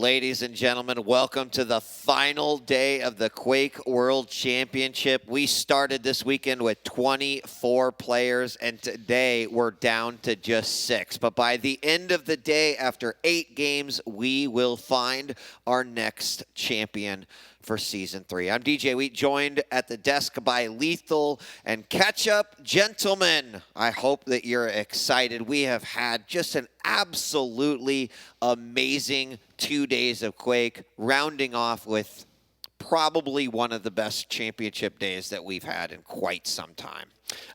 Ladies and gentlemen, welcome to the final day of the Quake World Championship. We started this weekend with 24 players, and today we're down to just 6. But by the end of the day, after 8 games, we will find our next champion for Season 3. I'm DJ Wheat, joined at the desk by Lethal and Ketchup. Gentlemen, I hope that you're excited. We have had just an absolutely amazing 2 days of Quake, rounding off with probably one of the best championship days that we've had in quite some time.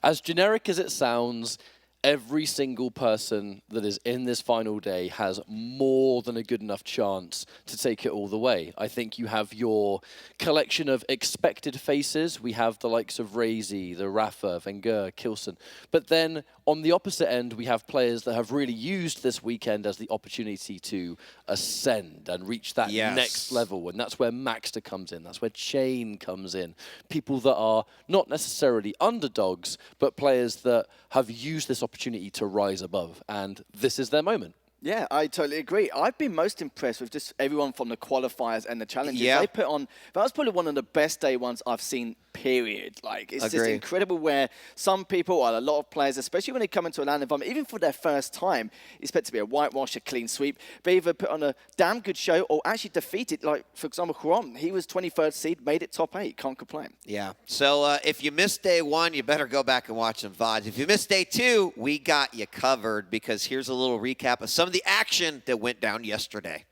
As generic as it sounds, every single person that is in this final day has more than a good enough chance to take it all the way. I think you have your collection of expected faces. We have the likes of raisy, the Rafa, Wenger, k1llsen. But then on the opposite end, we have players that have really used this weekend as the opportunity to ascend and reach that next level. And that's where Maxter comes in. That's where Chain comes in. People that are not necessarily underdogs, but players that have used this opportunity to rise above. And this is their moment. Yeah, I totally agree. I've been most impressed with just everyone from the qualifiers and the challenges. Yeah. They put on, that was probably one of the best day ones I've seen, period. Like, it's just incredible where some people, or a lot of players, especially when they come into a land environment, even for their first time, expect to be a whitewash, a clean sweep. They either put on a damn good show or actually defeated, like, for example, k1llsen. He was 23rd seed, made it top 8. Can't complain. Yeah. So if you missed day 1, you better go back and watch some VODs. If you missed day 2, we got you covered, because here's a little recap of some of the action that went down yesterday.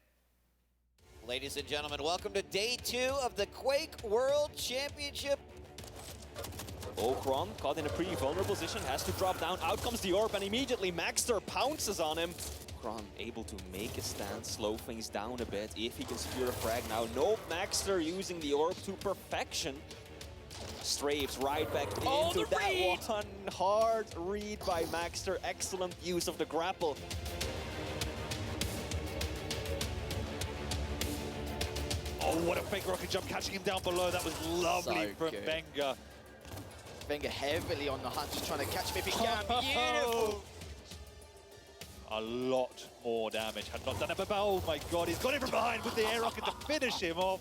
Ladies and gentlemen, welcome to day 2 of the Quake World Championship. Oh, k1llsen caught in a pretty vulnerable position, has to drop down. Out comes the orb, and immediately Maxter pounces on him. k1llsen able to make a stand, slow things down a bit, if he can secure a frag now. Nope, Maxter using the orb to perfection. Strafes right back into that read. One. Hard read by Maxter. Excellent use of the grapple. Oh, what a fake rocket jump, catching him down below. That was lovely from Wenger. Wenger heavily on the hunt, just trying to catch him if he can. Beautiful. A lot more damage. Had not done it, but oh my god, he's got it from behind with the air rocket to finish him off.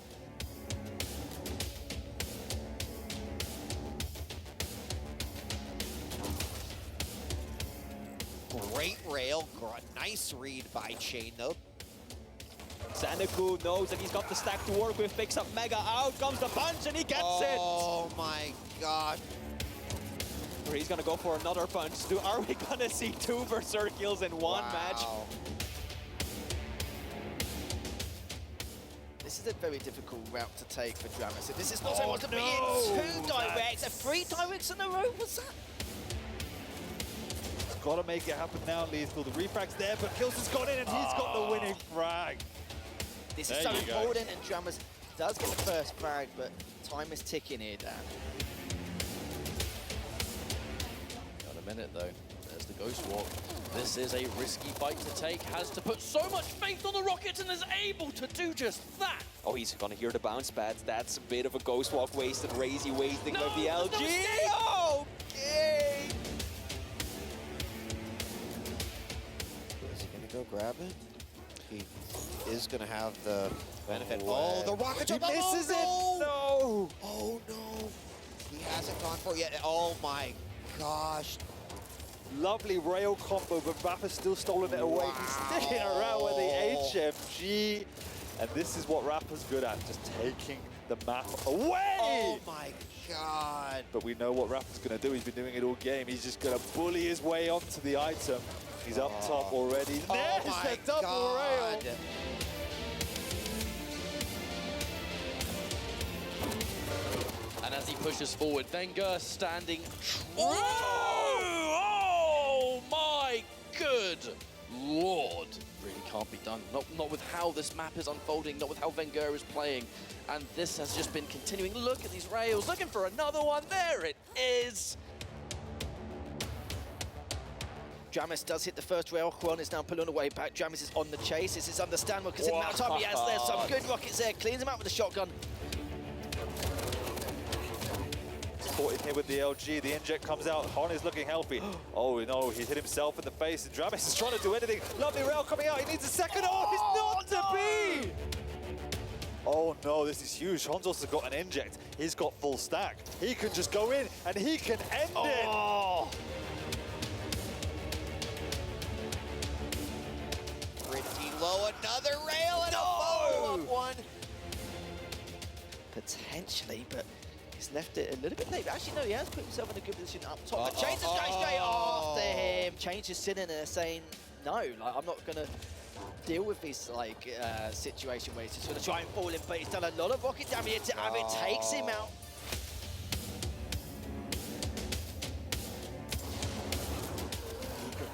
Great rail, nice read by Chain though. Sanaku knows that he's got the stack to work with, picks up Mega, out comes the punch, and he gets it! Oh my god. Or he's gonna go for another punch. Are we gonna see 2 Berserk kills in one match? This is a very difficult route to take for Dramus. This is not so much to be in 2 directs, 3 directs in a row, what's that? He's gotta make it happen now, Lethal. The refrag's there, but k1llsen's got in and he's got the winning frag. This is so important, and Dramus does get the first frag, but time is ticking here, Dan. Got a minute though. There's the Ghost Walk. This is a risky fight to take. Has to put so much faith on the Rockets and is able to do just that. Oh, he's gonna hear the bounce pads. That's a bit of a Ghost Walk wasted. Raisy wasting of the LG. Okay. Is he gonna go grab it? He is going to have the benefit. Oh, the rocket jump! He misses it! No! Oh no! He hasn't gone for it yet. Oh my gosh! Lovely rail combo, but Rafa's still stolen it away. He's sticking around with the HMG. And this is what Rafa's good at, just taking the map away! Oh my god! But we know what Rafa's going to do. He's been doing it all game. He's just going to bully his way onto the item. He's up top already. There's the double rail! And as he pushes forward, Wenger standing true. Oh my good lord. Really can't be done. Not with how this map is unfolding, not with how Wenger is playing. And this has just been continuing. Look at these rails, looking for another one. There it is. Dramus does hit the first rail. k1llsen is now pulling away back. Dramus is on the chase. This is understandable because in the amount of time he has there, some good rockets there. Cleans him out with a shotgun. caught in here with the LG. The inject comes out. Hon is looking healthy. Oh no, he's hit himself in the face. And Dramis is trying to do anything. Lovely rail coming out. He needs a second. Oh, he's not to be! Oh no, this is huge. Hon's also got an inject. He's got full stack. He can just go in and he can end it. Pretty low, another rail and a follow-up one. Potentially, but he's left it a little bit late. Actually, no, he has put himself in a good position up top. But Chains is going straight after him. Chains is sitting there saying, no, like, I'm not going to deal with this situation where he's just going to try and fall in, but he's done a lot of rocket damage to Avid, takes him out.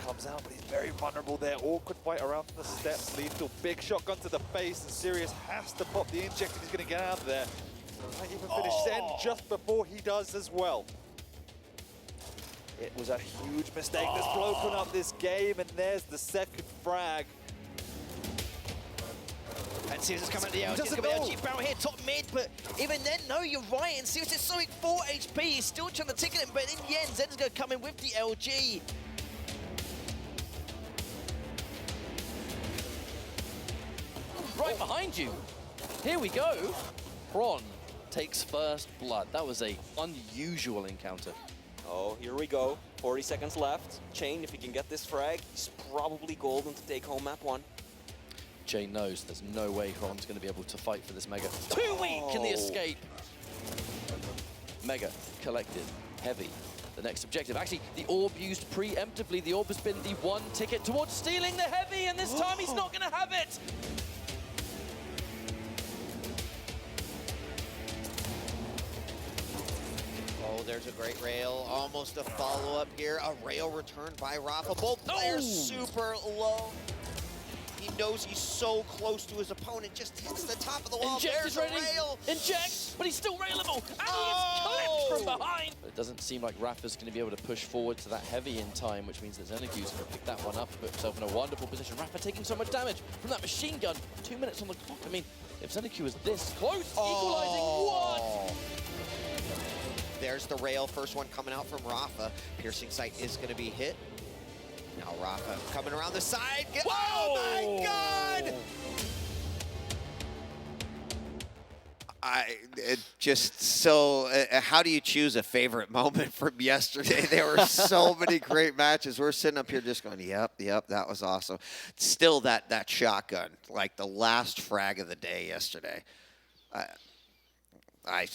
Comes out, but he's very vulnerable there. Awkward fight around the steps. Lethal, big shotgun to the face, and Sirius has to pop the inject if he's going to get out of there. Might even finish Zen just before he does as well. It was a huge mistake that's broken up this game, and there's the second frag. And Sirius is coming at the LG. It's going to be LG barrel here, top mid, but even then, no, you're right. And Sirius is Sonic 4 HP. He's still trying to ticket him, but in the end, Zen's going to come in with the LG. Right behind you. Here we go. Prawn takes first blood. That was a unusual encounter. Oh, here we go. 40 seconds left. Chain, if he can get this frag, he's probably golden to take home map 1. Chain knows there's no way Prawn's going to be able to fight for this Mega. Too weak in the escape. Mega collected. Heavy. The next objective. Actually, the orb used preemptively. The orb has been the one ticket towards stealing the Heavy, and this time he's not going to have it. Oh, there's a great rail. Almost a follow-up here. A rail returned by Rafa. Both players super low. He knows he's so close to his opponent. Just hits the top of the wall. Inject There's is ready. a rail. Inject, but he's still railable. And he is clipped from behind. But it doesn't seem like Rafa's going to be able to push forward to that Heavy in time, which means that Xenacu's going to pick that one up, put himself in a wonderful position. Rafa taking so much damage from that machine gun. 2 minutes on the clock. I mean, if Xenacu was this close, equalizing what? There's the rail. First one coming out from Rafa. Piercing sight is going to be hit. Now Rafa coming around the side. Oh my God! How do you choose a favorite moment from yesterday? There were so many great matches. We're sitting up here just going, yep, that was awesome. Still that shotgun, like the last frag of the day yesterday. I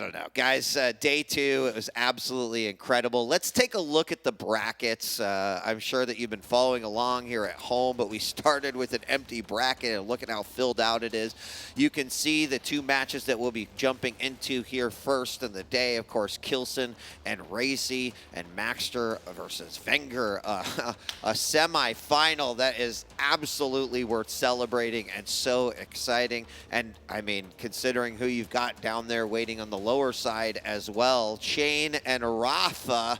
don't know. Guys, day 2, it was absolutely incredible. Let's take a look at the brackets. I'm sure that you've been following along here at home, but we started with an empty bracket, and look at how filled out it is. You can see the 2 matches that we'll be jumping into here first in the day. Of course, k1llsen and raisy, and Maxter versus Wenger. A semi-final that is absolutely worth celebrating and so exciting. And, I mean, considering who you've got down there waiting on the lower side as well, Chain and Rafa,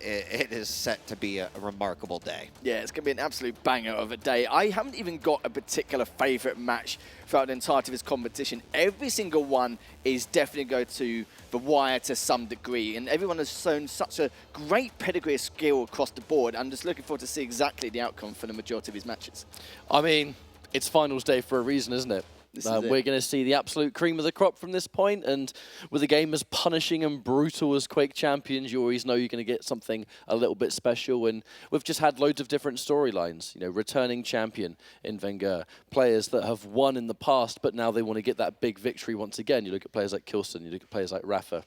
it is set to be a remarkable day. Yeah, it's going to be an absolute banger of a day. I haven't even got a particular favourite match throughout the entirety of this competition. Every single one is definitely going to the wire to some degree, and everyone has shown such a great pedigree of skill across the board. I'm just looking forward to see exactly the outcome for the majority of these matches. I mean, it's finals day for a reason, isn't it? We're going to see the absolute cream of the crop from this point, and with a game as punishing and brutal as Quake Champions, you always know you're going to get something a little bit special, and we've just had loads of different storylines. You know, returning champion in Wenger, players that have won in the past, but now they want to get that big victory once again. You look at players like k1llsen, you look at players like Rafa,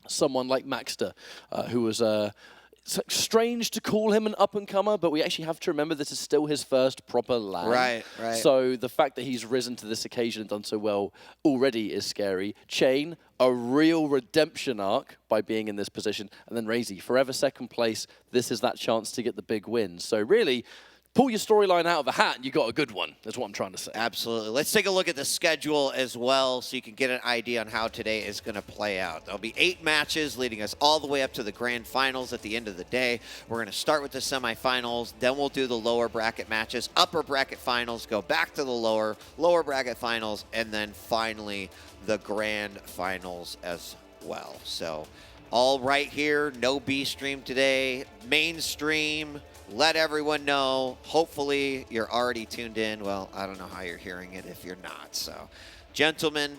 someone like Maxter, who was it's strange to call him an up-and-comer, but we actually have to remember this is still his first proper LAN. Right. So the fact that he's risen to this occasion and done so well already is scary. Chain, a real redemption arc by being in this position. And then raisy, forever second place. This is that chance to get the big win. So really, pull your storyline out of a hat and you got a good one. That's what I'm trying to say. Absolutely. Let's take a look at the schedule as well so you can get an idea on how today is going to play out. There'll be 8 matches leading us all the way up to the grand finals at the end of the day. We're going to start with the semifinals, then we'll do the lower bracket matches, upper bracket finals, go back to the lower bracket finals, and then finally the grand finals as well. So all right here, no B stream today, mainstream. Let everyone know. Hopefully you're already tuned in. Well, I don't know how you're hearing it if you're not. So, gentlemen,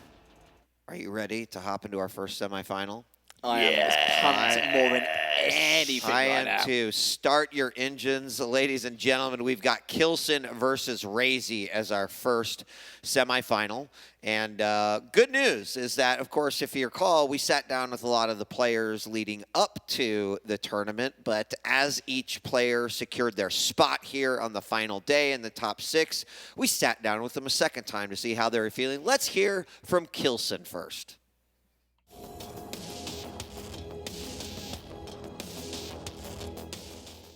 are you ready to hop into our first semifinal? I am as pumped more than anything I right now. am too. Start your engines, ladies and gentlemen. We've got k1llsen versus raisy as our first semifinal. And good news is that, of course, if you recall, we sat down with a lot of the players leading up to the tournament. But as each player secured their spot here on the final day in the top 6, we sat down with them a second time to see how they were feeling. Let's hear from k1llsen first.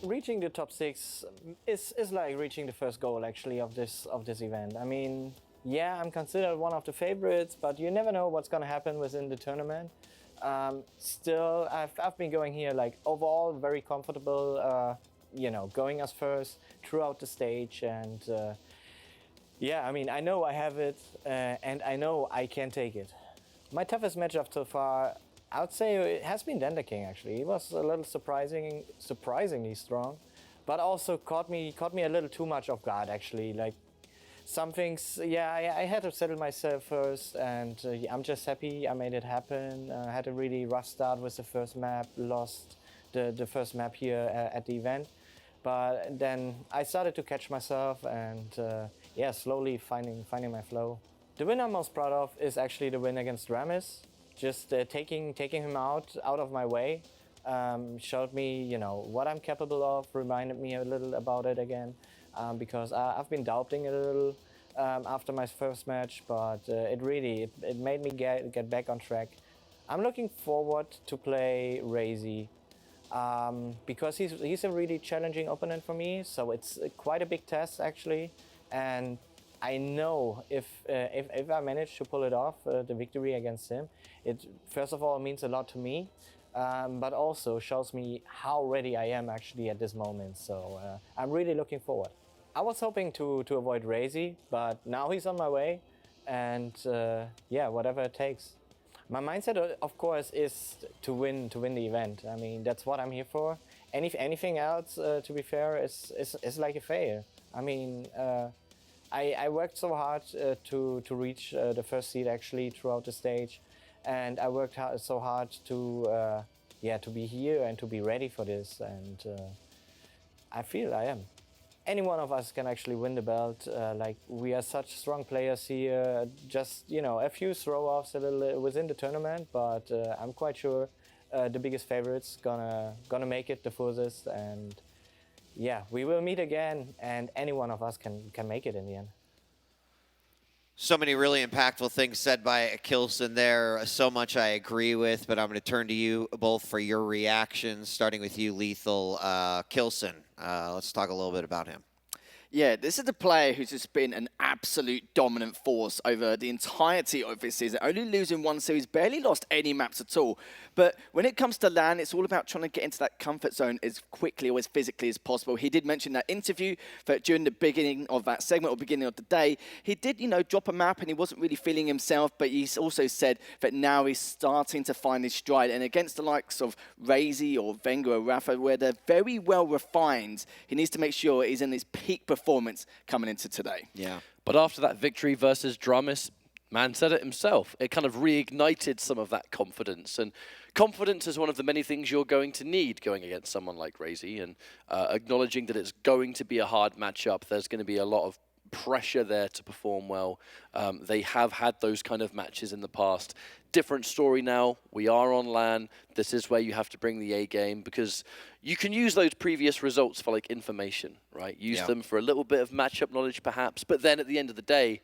Reaching the top 6 is like reaching the first goal actually of this event. I mean, yeah, I'm considered one of the favorites, but you never know what's gonna happen within the tournament. Still, I've been going here like overall very comfortable. You know, going as first throughout the stage, and yeah, I mean, I know I have it, and I know I can take it. My toughest matchup so far, I would say it has been Dender King actually. He was a little surprisingly strong, but also caught me a little too much off guard actually. Like some things, yeah, I had to settle myself first, and I'm just happy I made it happen. I had a really rough start with the first map, lost the first map here at the event, but then I started to catch myself and yeah, slowly finding my flow. The win I'm most proud of is actually the win against Ramis. Just taking him out of my way showed me, you know, what I'm capable of. Reminded me a little about it again, because I've been doubting it a little after my first match, but it made me get back on track. I'm looking forward to play raisy because he's a really challenging opponent for me. So it's quite a big test actually, and I know if I manage to pull it off, the victory against him, it first of all means a lot to me, but also shows me how ready I am actually at this moment. So I'm really looking forward. I was hoping to avoid raisy, but now he's on my way, and yeah, whatever it takes. My mindset, of course, is to win the event. I mean, that's what I'm here for. Anything else, to be fair, is like a fail. I mean. I worked so hard to reach the first seed actually throughout the stage, and I worked so hard to be here and to be ready for this, and I feel I am. Any one of us can actually win the belt. Like we are such strong players here. Just, you know, a few throw-offs a little within the tournament, but I'm quite sure the biggest favorites gonna make it the furthest, and yeah, we will meet again, and any one of us can make it in the end. So many really impactful things said by k1llsen there. So much I agree with, but I'm going to turn to you both for your reactions, starting with you, Lethal. k1llsen, let's talk a little bit about him. Yeah, this is the player who's just been an absolute dominant force over the entirety of this season, only losing one series, barely lost any maps at all. But when it comes to LAN, it's all about trying to get into that comfort zone as quickly or as physically as possible. He did mention that interview that during the beginning of that segment or beginning of the day, he did, you know, drop a map and he wasn't really feeling himself, but he's also said that now he's starting to find his stride. And against the likes of raisy or Wenger or Rafa, where they're very well refined, he needs to make sure he's in his peak performance coming into today. Yeah. But after that victory versus Dramis, man said it himself. It kind of reignited some of that confidence. And confidence is one of the many things you're going to need going against someone like raisy. And acknowledging that it's going to be a hard matchup, there's going to be a lot of pressure there to perform well. They have had those kind of matches in the past. Different story now. We are on LAN. This is where you have to bring the A game, because you can use those previous results for like information, right? Use them for a little bit of matchup knowledge perhaps, but then at the end of the day,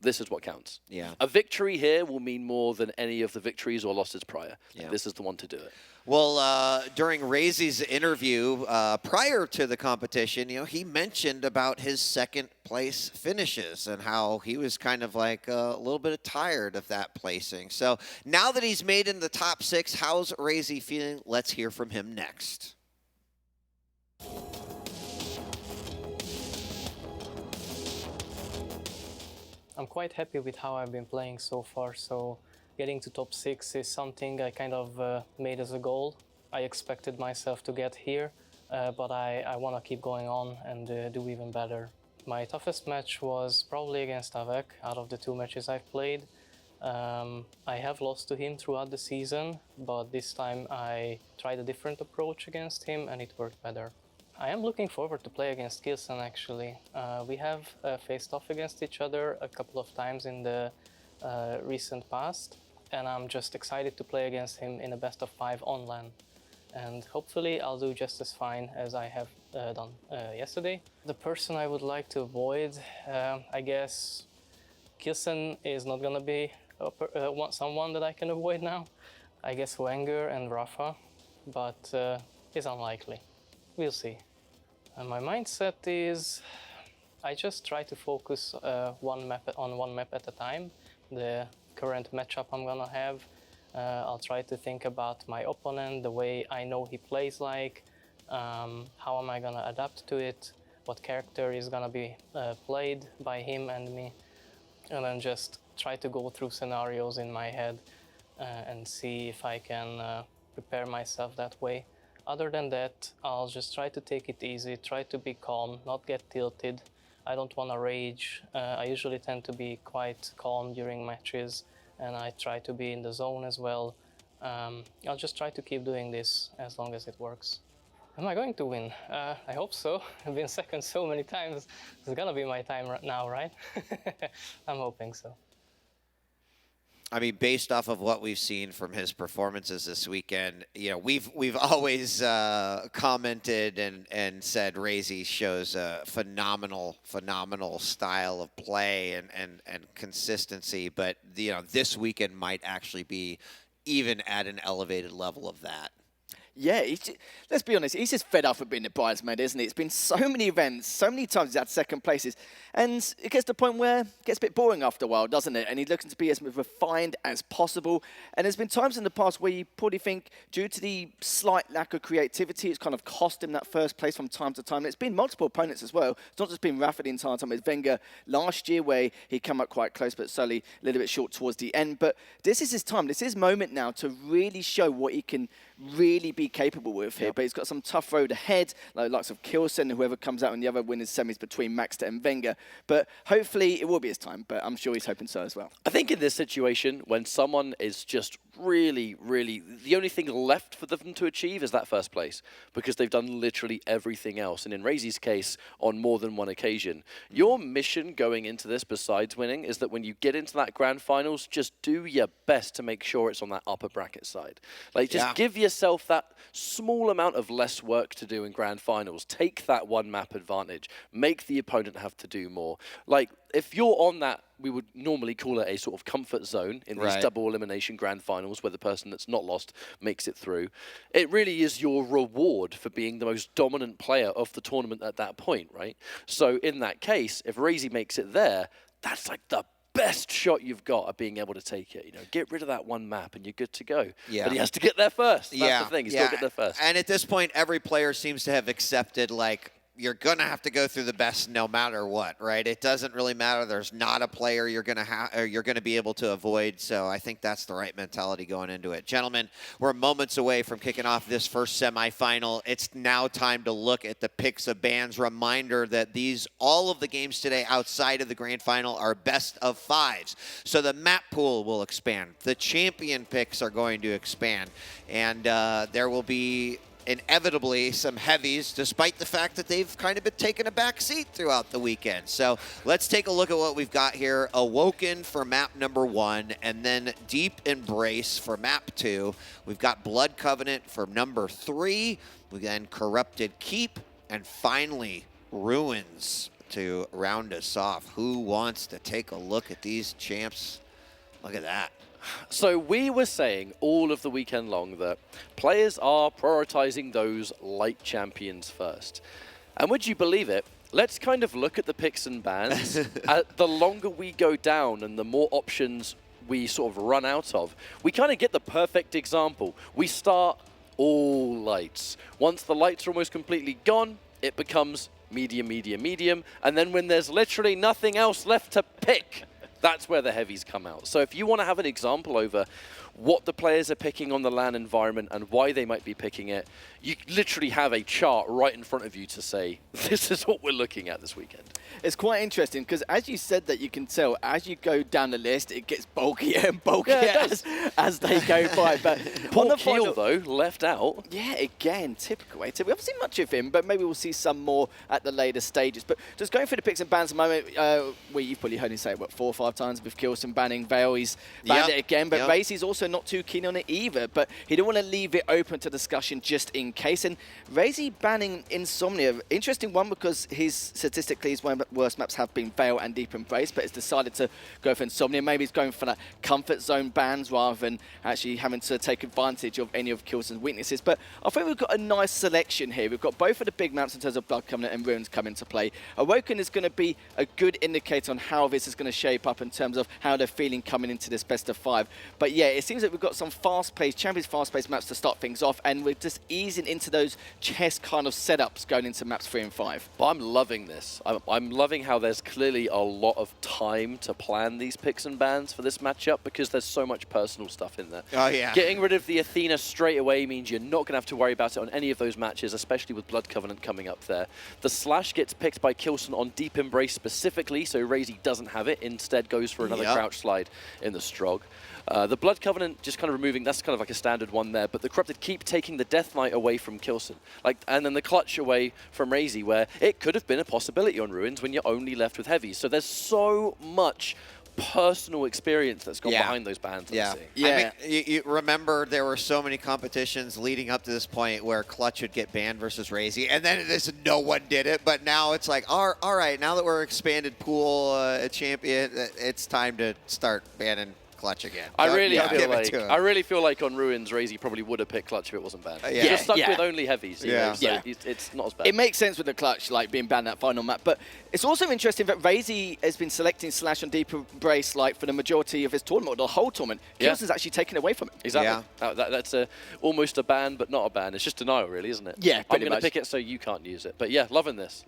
this is what counts. Yeah. A victory here will mean more than any of the victories or losses prior. Yeah. This is the one to do it. Well, during raisy's interview prior to the competition, you know, he mentioned about his second place finishes and how he was kind of like a little bit tired of that placing. So now that he's made in the top 6, how's raisy feeling? Let's hear from him next. I'm quite happy with how I've been playing so far. So getting to top 6 is something I kind of made as a goal. I expected myself to get here, but I want to keep going on and do even better. My toughest match was probably against Awoken out of the 2 matches I've played. I have lost to him throughout the season, but this time I tried a different approach against him and it worked better. I am looking forward to play against k1llsen actually. We have faced off against each other a couple of times in the recent past, and I'm just excited to play against him in a best of 5 on LAN. And hopefully I'll do just as fine as I have done yesterday. The person I would like to avoid, I guess k1llsen is not gonna be someone that I can avoid now. I guess Wenger and Rafa, but it's unlikely. We'll see. And my mindset is I just try to focus one map at a time. The current matchup I'm gonna have. I'll try to think about my opponent, the way I know he plays like, how am I gonna adapt to it, what character is gonna be played by him and me, and then just try to go through scenarios in my head and see if I can prepare myself that way. Other than that, I'll just try to take it easy, try to be calm, not get tilted. I don't want to rage. I usually tend to be quite calm during matches, and I try to be in the zone as well. I'll just try to keep doing this as long as it works. Am I going to win? I hope so. I've been second so many times. It's gonna be my time now, right? I'm hoping so. I mean, based off of what we've seen from his performances this weekend, you know, we've always commented and said raisy shows a phenomenal style of play and consistency. But you know, this weekend might actually be even at an elevated level of that. Yeah, let's be honest, he's just fed up with being the bridesmaid, isn't he? It's been so many events, so many times he's had second places, and it gets to the point where it gets a bit boring after a while, doesn't it? And he's looking to be as refined as possible. And there's been times in the past where you probably think, due to the slight lack of creativity, it's kind of cost him that first place from time to time. And it's been multiple opponents as well. It's not just been Rafa the entire time. It's Wenger last year where he came up quite close, but slowly a little bit short towards the end. But this is his time. This is his moment now to really show what he can really be capable with here. Yep. But he's got some tough road ahead, like the likes of k1llsen, whoever comes out in the other winners semis between Maxter and Wenger. But hopefully it will be his time, but I'm sure he's hoping so as well. I think in this situation, when someone is just really, the only thing left for them to achieve is that first place, because they've done literally everything else. And in raisy's case, on more than one occasion, your mission going into this, besides winning, is that when you get into that grand finals, just do your best to make sure it's on that upper bracket side. Like, just give yourself that small amount of less work to do in grand finals. Take that one map advantage. Make the opponent have to do more. Like, if you're on that, we would normally call it a sort of comfort zone in these double elimination grand finals where the person that's not lost makes it through. It really is your reward for being the most dominant player of the tournament at that point, right? So in that case, if raisy makes it there, that's like the best shot you've got at being able to take it. You know, get rid of that one map and you're good to go. Yeah. But he has to get there first. That's the thing. He's got to get there first. And at this point, every player seems to have accepted, like, you're going to have to go through the best no matter what, right? It doesn't really matter. There's not a player you're going to be able to avoid. So I think that's the right mentality going into it. Gentlemen, we're moments away from kicking off this first semifinal. It's now time to look at the picks of bans. Reminder that all of the games today outside of the grand final are best of 5s. So the map pool will expand. The champion picks are going to expand. And there will be inevitably some heavies, despite the fact that they've kind of been taking a back seat throughout the weekend. So let's take a look at what we've got here. Awoken for map number 1, and then Deep Embrace for map 2. We've got Blood Covenant for number 3. We then Corrupted Keep, and finally Ruins to round us off. Who wants to take a look at these champs? Look at that. So we were saying all of the weekend long that players are prioritizing those light champions first. And would you believe it? Let's kind of look at the picks and bans. The longer we go down and the more options we sort of run out of, we kind of get the perfect example. We start all lights. Once the lights are almost completely gone, it becomes medium, medium, medium. And then when there's literally nothing else left to pick, That's where the heavies come out. So if you want to have an example over what the players are picking on the LAN environment and why they might be picking it, you literally have a chart right in front of you to say, this is what we're looking at this weekend. It's quite interesting because as you said that, you can tell as you go down the list, it gets bulkier and bulkier as they go by. But on the Keel, final, though, left out. yeah, again, typical. We haven't seen much of him, but maybe we'll see some more at the later stages. But just going through the picks and bans at the moment, well, you've probably heard him say it, what, 4 or 5 times with k1llsen banning Veil. He's banned it again, but Raisy's also not too keen on it either. But he didn't want to leave it open to discussion just in case. And Raisy banning Insomnia, interesting one because statistically his worst maps have been Veil and Deep Embrace, but he's decided to go for Insomnia. Maybe he's going for that comfort zone bans rather than actually having to take advantage of any of k1llsen's weaknesses. But I think we've got a nice selection here. We've got both of the big maps in terms of Blood Covenant and Ruins come into play. Awoken is going to be a good indicator on how this is going to shape up in terms of how they're feeling coming into this best of 5. But yeah, it seems that we've got some fast-paced, Champions fast-paced maps to start things off, and we're just easing into those chess kind of setups going into maps 3 and 5. But I'm loving this. I'm loving how there's clearly a lot of time to plan these picks and bans for this matchup because there's so much personal stuff in there. Oh, yeah. Getting rid of the Athena straight away means you're not going to have to worry about it on any of those matches, especially with Blood Covenant coming up there. The Slash gets picked by k1llsen on Deep Embrace specifically, so raisy doesn't have it. Instead goes for another crouch slide in the Strog. The Blood Covenant just kind of removing, that's kind of like a standard one there, but the Corrupted keep taking the Death Knight away from k1llsen. And then the Clutch away from raisy, where it could have been a possibility on Ruins when you're only left with heavies. So there's so much personal experience that's gone behind those bans. Yeah. I mean, you remember there were so many competitions leading up to this point where Clutch would get banned versus raisy, and then no one did it. But now it's like, all right, now that we're expanded pool champion, it's time to start banning Clutch again. I really feel like on Ruins, raisy probably would have picked Clutch if it wasn't banned. Just stuck with only heavies. You know, so it's not as bad. It makes sense with the Clutch, like being banned that final map. But it's also interesting that raisy has been selecting Slash on Deep Embrace like for the majority of his tournament, or the whole tournament. k1llsen's actually taken away from it. Exactly. That's almost a ban, but not a ban. It's just denial, really, isn't it? Yeah, I'm going to pick it so you can't use it. But yeah, loving this.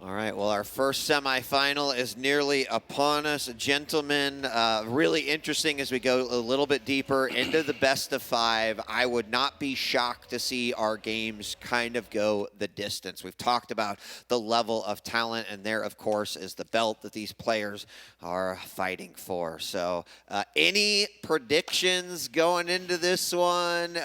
All right, well, our first semifinal is nearly upon us, gentlemen. Really interesting as we go a little bit deeper into the best of 5. I would not be shocked to see our games kind of go the distance. We've talked about the level of talent, and there, of course, is the belt that these players are fighting for. So any predictions going into this one?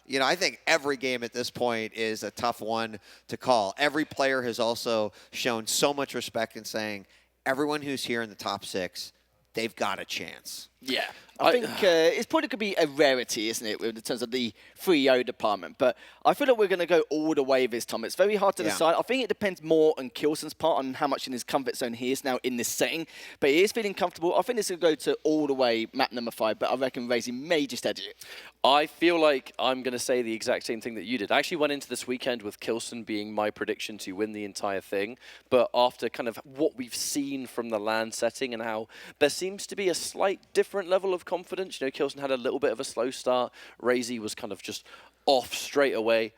You know, I think every game at this point is a tough one to call. Every player has also shown so much respect in saying, everyone who's here in the top 6, they've got a chance. Yeah. I think it's probably could be a rarity, isn't it, in terms of the 3-0 department. But I feel like we're going to go all the way this time. It's very hard to decide. I think it depends more on k1llsen's part, on how much in his comfort zone he is now in this setting. But he is feeling comfortable. I think this will go to all the way map number 5, but I reckon raisy may just edge it. I feel like I'm going to say the exact same thing that you did. I actually went into this weekend with k1llsen being my prediction to win the entire thing. But after kind of what we've seen from the LAN setting and how there seems to be a slight different level of confidence. You know, k1llsen had a little bit of a slow start. raisy was kind of just off straight away.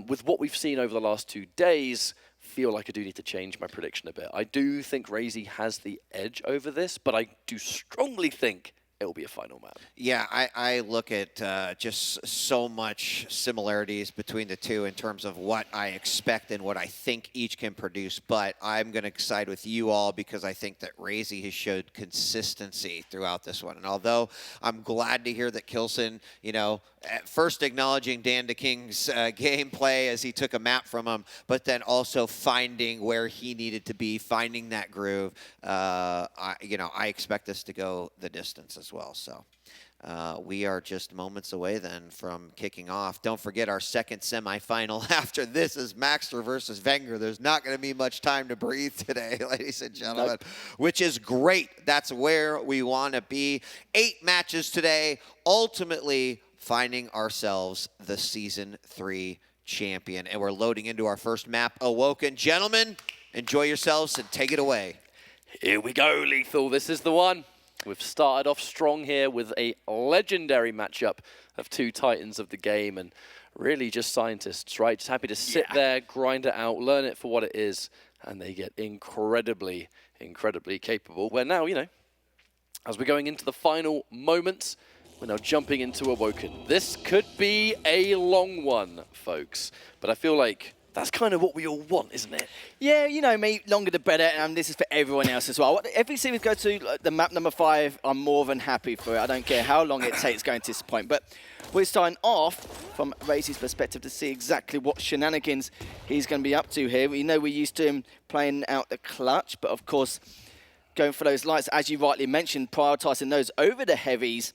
With what we've seen over the last 2 days, feel like I do need to change my prediction a bit. I do think raisy has the edge over this, but I do strongly think it will be a final map. Yeah, I look at just so much similarities between the two in terms of what I expect and what I think each can produce, but I'm going to side with you all because I think that raisy has showed consistency throughout this one. And although I'm glad to hear that k1llsen, you know, at first acknowledging Dan DeKing's gameplay as he took a map from him, but then also finding where he needed to be, finding that groove, I expect this to go the distance as well. So we are just moments away then from kicking off. Don't forget our second semifinal after this is Maxter versus Wenger. There's not going to be much time to breathe today, ladies and gentlemen, which is great. That's where we want to be. 8 matches today, ultimately finding ourselves the Season 3 champion. And we're loading into our first map, Awoken. Gentlemen, enjoy yourselves and take it away. Here we go, Lethal. This is the one. We've started off strong here with a legendary matchup of 2 titans of the game and really just scientists, right? Just happy to sit there, grind it out, learn it for what it is, and they get incredibly, incredibly capable. Where now, you know, As we're going into the final moments, we're now jumping into Awoken. This could be a long one, folks, but I feel like that's kind of what we all want, isn't it? Yeah, you know me, longer the better, and this is for everyone else as well. Every series we go to, the map number 5, I'm more than happy for it. I don't care how long it takes going to this point. But we're starting off from Raisy's perspective to see exactly what shenanigans he's going to be up to here. We know we're used to him playing out the clutch, but of course, going for those lights, as you rightly mentioned, prioritising those over the heavies.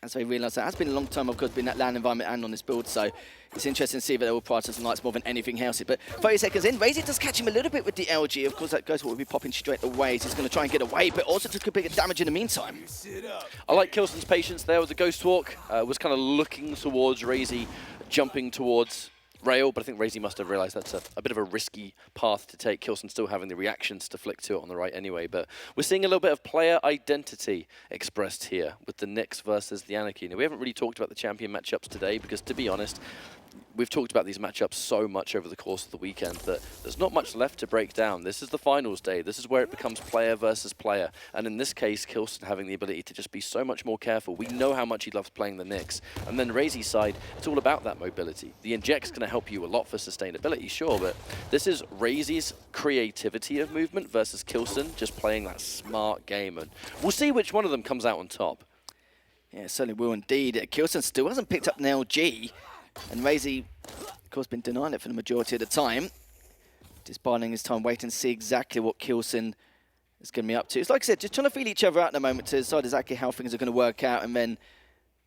As they realise that it has been a long time, of course, been that land environment and on this build, so it's interesting to see that they will prioritise lights more than anything else. But 30 seconds in, raisy does catch him a little bit with the LG. Of course, that goes will be popping straight away. So he's going to try and get away, but also took a bit of damage in the meantime. I like k1llsen's patience there with the Ghost Walk. Was kind of looking towards raisy, jumping towards Rail, but I think raisy must have realised that's a bit of a risky path to take. k1llsen still having the reactions to flick to it on the right anyway, but we're seeing a little bit of player identity expressed here with the Nyx versus the Anarchy. Now, we haven't really talked about the champion matchups today because, to be honest, we've talked about these matchups so much over the course of the weekend that there's not much left to break down. This is the finals day. This is where it becomes player versus player. And in this case, k1llsen having the ability to just be so much more careful. We know how much he loves playing the Nyx. And then raisy's side, it's all about that mobility. The inject's going to help you a lot for sustainability, sure, but this is raisy's creativity of movement versus k1llsen just playing that smart game. And we'll see which one of them comes out on top. Yeah, certainly will indeed. k1llsen still hasn't picked up an LG. And raisy, of course, been denying it for the majority of the time. Just biding his time, waiting to see exactly what k1llsen is going to be up to. It's like I said, just trying to feel each other out in a moment to decide exactly how things are going to work out. And then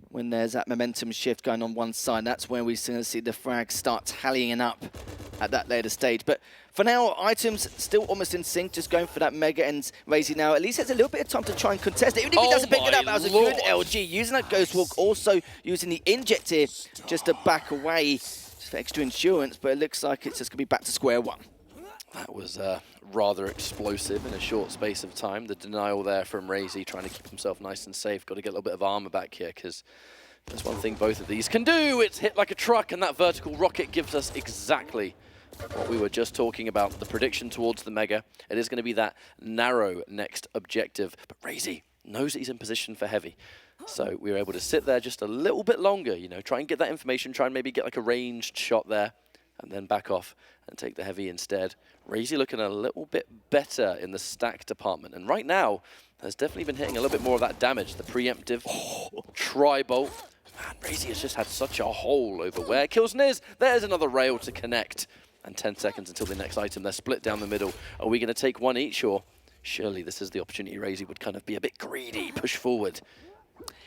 when there's that momentum shift going on one side, that's where we're going to see the frags start tallying up at that later stage. But for now, items still almost in sync, just going for that mega, and raisy now at least has a little bit of time to try and contest it. Even if he doesn't pick it up, that was a good LG. Using that Ghost Walk, also using the inject here just to back away, just for extra insurance, but it looks like it's just going to be back to square one. That was rather explosive in a short space of time. The denial there from raisy, trying to keep himself nice and safe. Got to get a little bit of armor back here, because there's one thing both of these can do. It's hit like a truck, and that vertical rocket gives us exactly what we were just talking about, the prediction towards the mega. It is going to be that narrow next objective, but raisy knows that he's in position for heavy. So we were able to sit there just a little bit longer, you know, try and get that information, try and maybe get like a ranged shot there, and then back off and take the heavy instead. Raisy looking a little bit better in the stack department, and right now has definitely been hitting a little bit more of that damage. The preemptive tri-bolt. Man, raisy has just had such a hole over where k1llsen is. There's another rail to connect. And 10 seconds until the next item. They're split down the middle. Are we going to take one each, or surely this is the opportunity raisy would kind of be a bit greedy, push forward,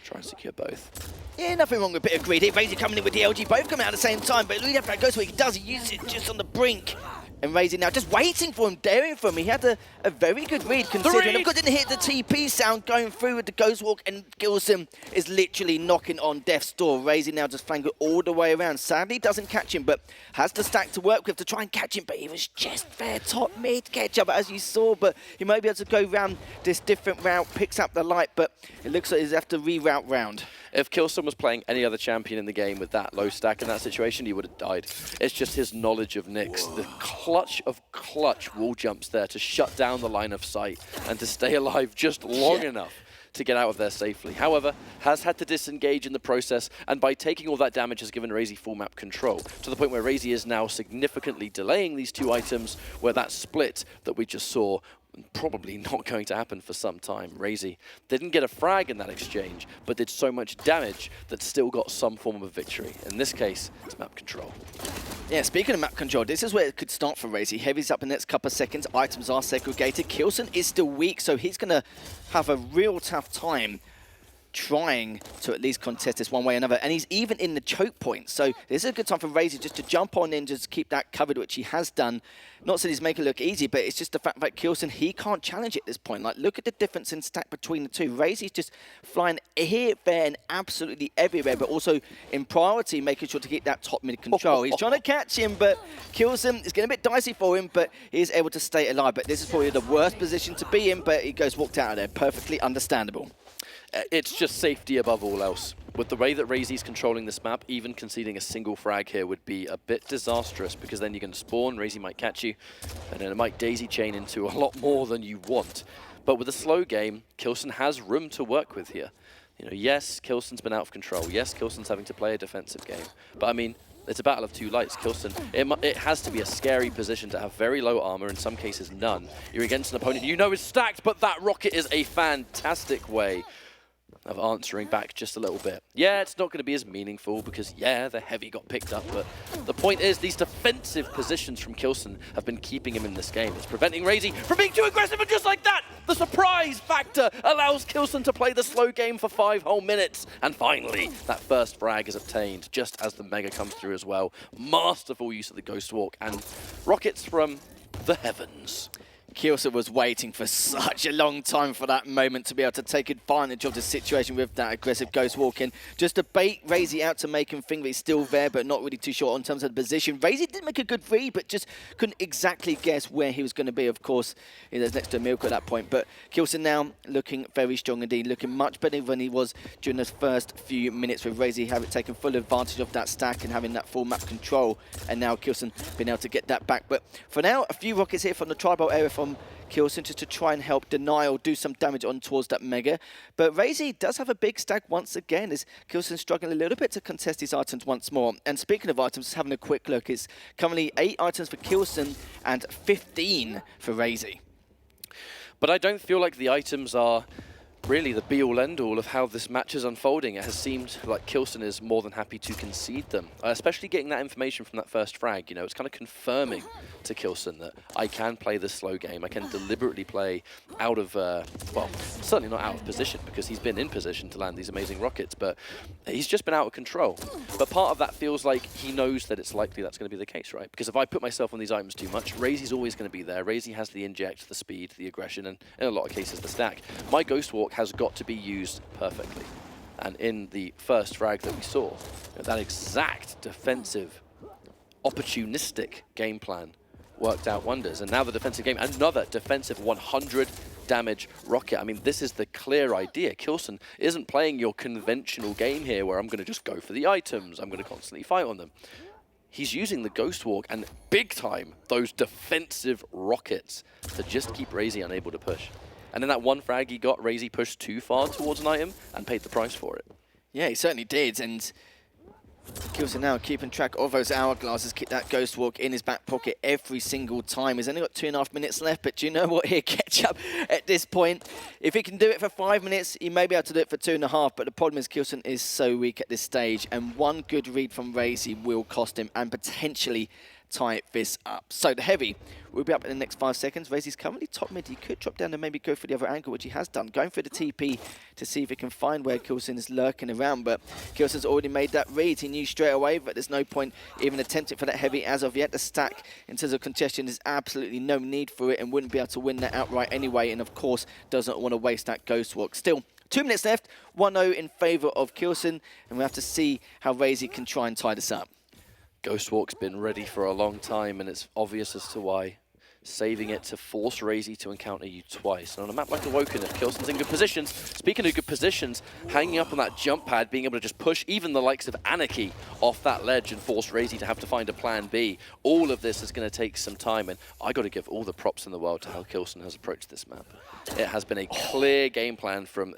try and secure both? Yeah, nothing wrong with a bit of greed. raisy coming in with the LG, both coming out at the same time, but look at that goes where he does. He uses it just on the brink. And raisy now just waiting for him, daring for him. He had a very good read considering. Of course, didn't hit the TP sound going through with the Ghost Walk, and k1llsen is literally knocking on death's door. Raisy now just flanking all the way around. Sadly, doesn't catch him, but has the stack to work with to try and catch him. But he was just there, top mid catch up, as you saw. But he might be able to go round this different route, picks up the light, but it looks like he's have to reroute round. If k1llsen was playing any other champion in the game with that low stack in that situation, he would have died. It's just his knowledge of Nyx. The clutch of clutch wall jumps there to shut down the line of sight and to stay alive just long enough to get out of there safely. However, has had to disengage in the process, and by taking all that damage has given raisy full map control, to the point where raisy is now significantly delaying these two items, where that split that we just saw probably not going to happen for some time. raisy didn't get a frag in that exchange, but did so much damage that still got some form of victory. In this case, it's map control. Yeah, speaking of map control, this is where it could start for raisy. Heavy's up in the next couple of seconds. Items are segregated. k1llsen is still weak, so he's going to have a real tough time trying to at least contest this one way or another. And he's even in the choke point. So this is a good time for raisy just to jump on in, just keep that covered, which he has done. Not that he's making it look easy, but it's just the fact that k1llsen, he can't challenge it at this point. Like, look at the difference in stack between the two. raisy's just flying here, there, and absolutely everywhere, but also in priority, making sure to keep that top mid control. He's trying to catch him, but k1llsen is getting a bit dicey for him, but he is able to stay alive. But this is probably the worst position to be in, but he goes walked out of there. Perfectly understandable. It's just safety above all else. With the way that raisy's controlling this map, even conceding a single frag here would be a bit disastrous, because then you're going to spawn, raisy might catch you, and then it might daisy chain into a lot more than you want. But with a slow game, k1llsen has room to work with here. You know, yes, k1llsen's been out of control. Yes, k1llsen's having to play a defensive game. But I mean, it's a battle of two lights. k1llsen, it has to be a scary position to have very low armor, in some cases none. You're against an opponent you know is stacked, but that rocket is a fantastic way of answering back just a little bit. Yeah, it's not going to be as meaningful because, yeah, the heavy got picked up, but the point is these defensive positions from k1llsen have been keeping him in this game. It's preventing raisy from being too aggressive, and just like that, the surprise factor allows k1llsen to play the slow game for 5 whole minutes. And finally, that first frag is obtained just as the Mega comes through as well. Masterful use of the Ghost Walk and rockets from the heavens. k1llsen was waiting for such a long time for that moment to be able to take advantage of the situation with that aggressive Ghost Walk in. Just to bait raisy out to make him think that he's still there, but not really too sure in terms of the position. raisy did make a good read, but just couldn't exactly guess where he was going to be. Of course, he was next to Milk at that point. But k1llsen now looking very strong indeed, looking much better than he was during those first few minutes with raisy having taken full advantage of that stack and having that full map control. And now k1llsen being able to get that back. But for now, a few rockets here from the tribal area from k1llsen just to try and help Denial do some damage on towards that Mega. But raisy does have a big stack once again, as k1llsen struggling a little bit to contest his items once more. And speaking of items, just having a quick look, it's currently 8 items for k1llsen and 15 for raisy. But I don't feel like the items are really the be-all, end-all of how this match is unfolding. It has seemed like k1llsen is more than happy to concede them, especially getting that information from that first frag. You know, it's kind of confirming to k1llsen that I can play this slow game. I can deliberately play out of, well, certainly not out of position because he's been in position to land these amazing rockets, but he's just been out of control. But part of that feels like he knows that it's likely that's going to be the case, right? Because if I put myself on these items too much, raisy's always going to be there. raisy has the inject, the speed, the aggression, and in a lot of cases the stack. My Ghost Walk has got to be used perfectly. And in the first frag that we saw, that exact defensive, opportunistic game plan worked out wonders. And now the defensive game, another defensive 100 damage rocket. I mean, this is the clear idea. k1llsen isn't playing your conventional game here where I'm going to just go for the items, I'm going to constantly fight on them. He's using the Ghost Walk and big time those defensive rockets to just keep raisy unable to push. And in that one frag he got, raisy pushed too far towards an item and paid the price for it. Yeah, he certainly did. And k1llsen now keeping track of those hourglasses, keep that Ghost Walk in his back pocket every single time. He's only got 2.5 minutes left, but do you know what? He'll catch up at this point. If he can do it for 5 minutes, he may be able to do it for 2.5, but the problem is k1llsen is so weak at this stage, and one good read from raisy will cost him and potentially tie this up. So the heavy will be up in the next 5 seconds. raisy's currently top mid. He could drop down and maybe go for the other angle, which he has done. Going for the TP to see if he can find where k1llsen is lurking around, but k1llsen's already made that read. He knew straight away, but there's no point even attempting for that heavy as of yet. The stack in terms of congestion, there's absolutely no need for it and wouldn't be able to win that outright anyway, and of course doesn't want to waste that Ghost Walk. Still, 2 minutes left, 1-0 in favour of k1llsen, and we have to see how raisy can try and tie this up. Ghost Walk's been ready for a long time, and it's obvious as to why. Saving it to force raisy to encounter you twice. And on a map like Awoken, if k1llsen's in good positions, speaking of good positions, hanging up on that jump pad, being able to just push even the likes of Anarchy off that ledge and force raisy to have to find a plan B. All of this is going to take some time, and I got to give all the props in the world to how k1llsen has approached this map. It has been a clear game plan from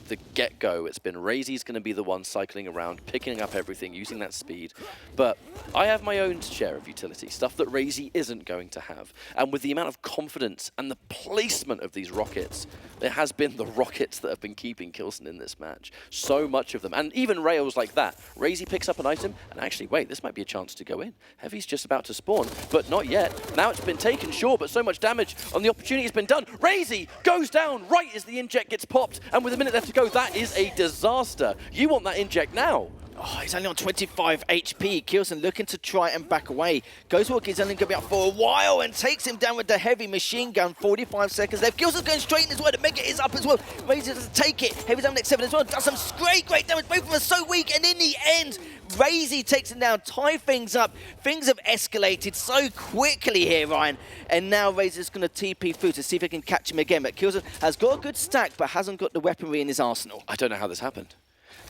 the get-go. It's been raisy's going to be the one cycling around, picking up everything, using that speed. But I have my own share of utility, stuff that raisy isn't going to have. And with the amount of confidence and the placement of these rockets, it has been the rockets that have been keeping k1llsen in this match. So much of them. And even rails like that. raisy picks up an item, and actually, wait, this might be a chance to go in. Heavy's just about to spawn, but not yet. Now it's been taken, sure, but so much damage on the opportunity has been done. raisy goes down right as the inject gets popped, and with a minute left to go, that is a disaster. You want that inject now. Oh, he's only on 25 HP. k1llsen looking to try and back away. Ghost Walk is only going to be up for a while and takes him down with the heavy machine gun. 45 seconds left. k1llsen's going straight in as well. The Mega is up as well. raisy doesn't take it. Heavy's on next 7 as well. Does some great damage. Both of them are so weak. And in the end, raisy takes him down, tie things up. Things have escalated so quickly here, Ryan. And now raisy's going to TP through to see if he can catch him again. But k1llsen has got a good stack, but hasn't got the weaponry in his arsenal. I don't know how this happened.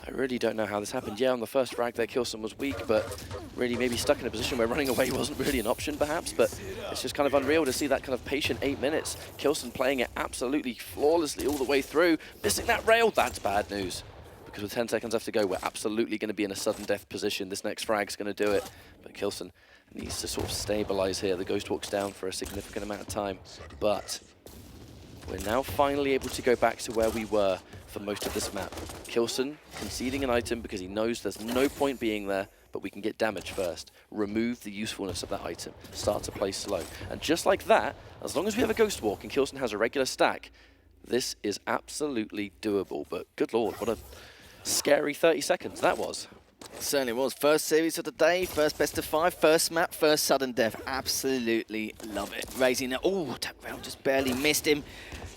I really don't know how this happened. Yeah, on the first frag there, k1llsen was weak, but really maybe stuck in a position where running away wasn't really an option, perhaps. But it's just kind of unreal to see that kind of patient 8 minutes. k1llsen playing it absolutely flawlessly all the way through. Missing that rail, that's bad news. Because with 10 seconds left to go, we're absolutely going to be in a sudden death position. This next frag's going to do it. But k1llsen needs to sort of stabilize here. The Ghost Walk's down for a significant amount of time. But we're now finally able to go back to where we were for most of this map. k1llsen conceding an item because he knows there's no point being there, but we can get damage first. Remove the usefulness of that item. Start to play slow. And just like that, as long as we have a Ghost Walk and k1llsen has a regular stack, this is absolutely doable. But good lord, what a scary 30 seconds that was. It certainly was. First series of the day, first best of 5, first map, first sudden death. Absolutely love it. Raising it. Oh, that round just barely missed him.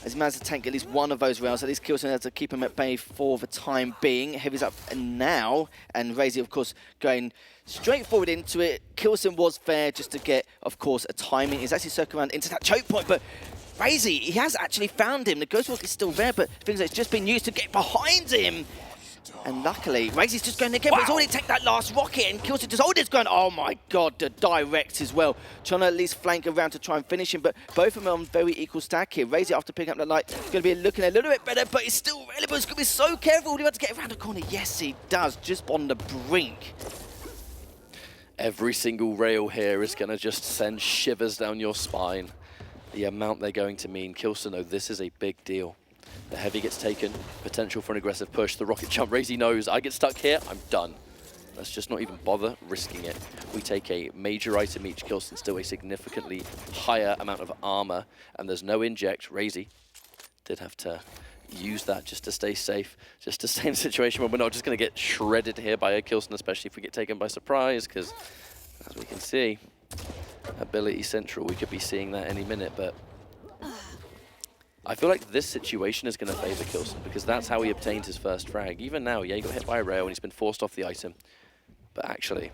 As he managed to tank at least one of those rounds, at least k1llsen has to keep him at bay for the time being. Heavy's up now, and raisy, of course, going straight forward into it. k1llsen was fair just to get, of course, a timing. He's actually circling around into that choke point, but raisy, he has actually found him. The Ghost Walk is still there, but things like it's just been used to get behind him. And luckily, Raisy's just going again, but he's already taken that last rocket, and k1llsen just holding his ground. Oh my god, the direct as well. Trying to at least flank around to try and finish him, but both of them are on very equal stack here. Raisy, after picking up the light, is going to be looking a little bit better, but he's still relevant. He's going to be so careful. He wants to get around the corner. Yes, he does, just on the brink. Every single rail here is going to just send shivers down your spine. The amount they're going to mean. k1llsen, though, this is a big deal. The heavy gets taken, potential for an aggressive push, the rocket jump. Raisy knows, I get stuck here, I'm done. Let's just not even bother risking it. We take a major item each, k1llsen still a significantly higher amount of armor, and there's no inject. Raisy did have to use that just to stay safe, just to stay in a situation where we're not just going to get shredded here by a k1llsen, especially if we get taken by surprise, because as we can see, ability central, we could be seeing that any minute, but I feel like this situation is going to favor k1llsen because that's how he obtained his first frag. Even now, yeah, he got hit by a rail and he's been forced off the item. But actually,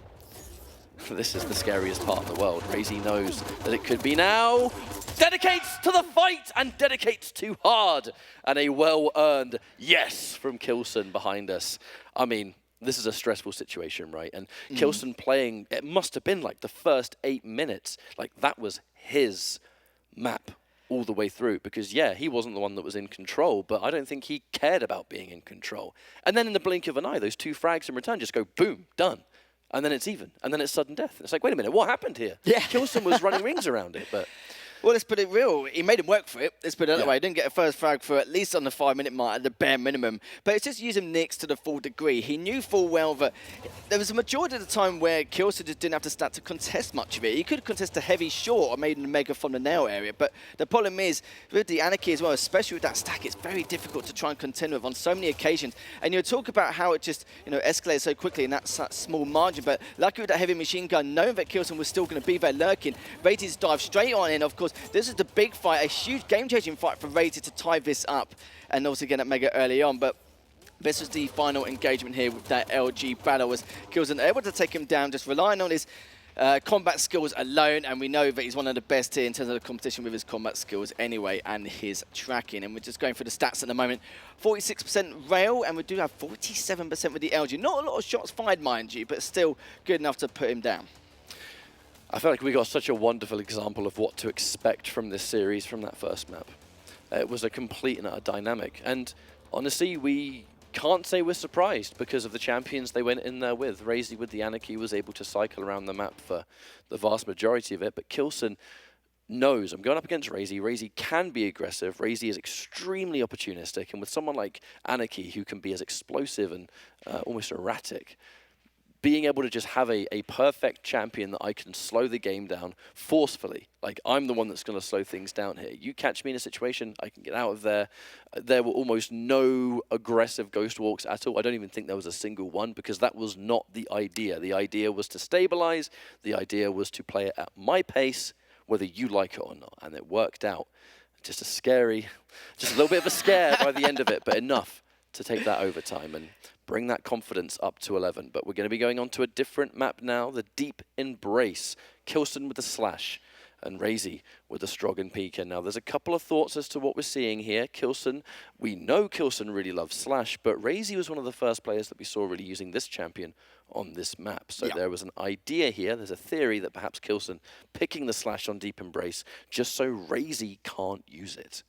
this is the scariest part in the world. Raisy knows that it could be now. Dedicates to the fight and dedicates too hard. And a well-earned yes from k1llsen behind us. I mean, this is a stressful situation, right? And k1llsen playing, it must have been like the first 8 minutes. Like that was his map all the way through, because yeah, he wasn't the one that was in control, but I don't think he cared about being in control. And then in the blink of an eye, those 2 frags in return just go boom, done. And then it's even, and then it's sudden death. And it's like, wait a minute, what happened here? Yeah. k1llsen was running rings around it, but Well, let's put it real. He made him work for it. Let's put it that way. He didn't get a first frag for at least on the 5-minute mark at the bare minimum. But it's just using Nyx to the full degree. He knew full well that there was a majority of the time where k1llsen just didn't have to start to contest much of it. He could contest a heavy short or made a mega from the nail area. But the problem is, with the Anarchy as well, especially with that stack, it's very difficult to try and contend with on so many occasions. And you talk about how it just, escalates so quickly in that small margin. But lucky with that heavy machine gun, knowing that k1llsen was still going to be there lurking, Rated dive straight on in. Of course, this is the big fight, a huge game-changing fight for Rated to tie this up, and also get that mega early on. But this was the final engagement here with that LG battle, as k1llsen able to take him down, just relying on his combat skills alone, and we know that he's one of the best here in terms of the competition with his combat skills anyway, and his tracking. And we're just going through the stats at the moment. 46% rail, and we do have 47% with the LG. Not a lot of shots fired, mind you, but still good enough to put him down. I feel like we got such a wonderful example of what to expect from this series from that first map. It was a complete and utter dynamic. And honestly, we can't say we're surprised because of the champions they went in there with. Raisy with the Anarchy was able to cycle around the map for the vast majority of it, but k1llsen knows, I'm going up against Raisy. Raisy can be aggressive. Raisy is extremely opportunistic, and with someone like Anarchy who can be as explosive and almost erratic, being able to just have a perfect champion that I can slow the game down forcefully. Like, I'm the one that's going to slow things down here. You catch me in a situation, I can get out of there. There were almost no aggressive ghost walks at all. I don't even think there was a single one, because that was not the idea. The idea was to stabilize. The idea was to play it at my pace, whether you like it or not. And it worked out. Just a little bit of a scare by the end of it, but enough to take that overtime and bring that confidence up to 11. But we're going to be going on to a different map now, the Deep Embrace. k1llsen with the slash, and Raisy with the Strog and Pika. Now, there's a couple of thoughts as to what we're seeing here. k1llsen, we know k1llsen really loves Slash, but raisy was one of the first players that we saw really using this champion on this map. So there was an idea here, there's a theory that perhaps k1llsen picking the Slash on Deep Embrace just so raisy can't use it.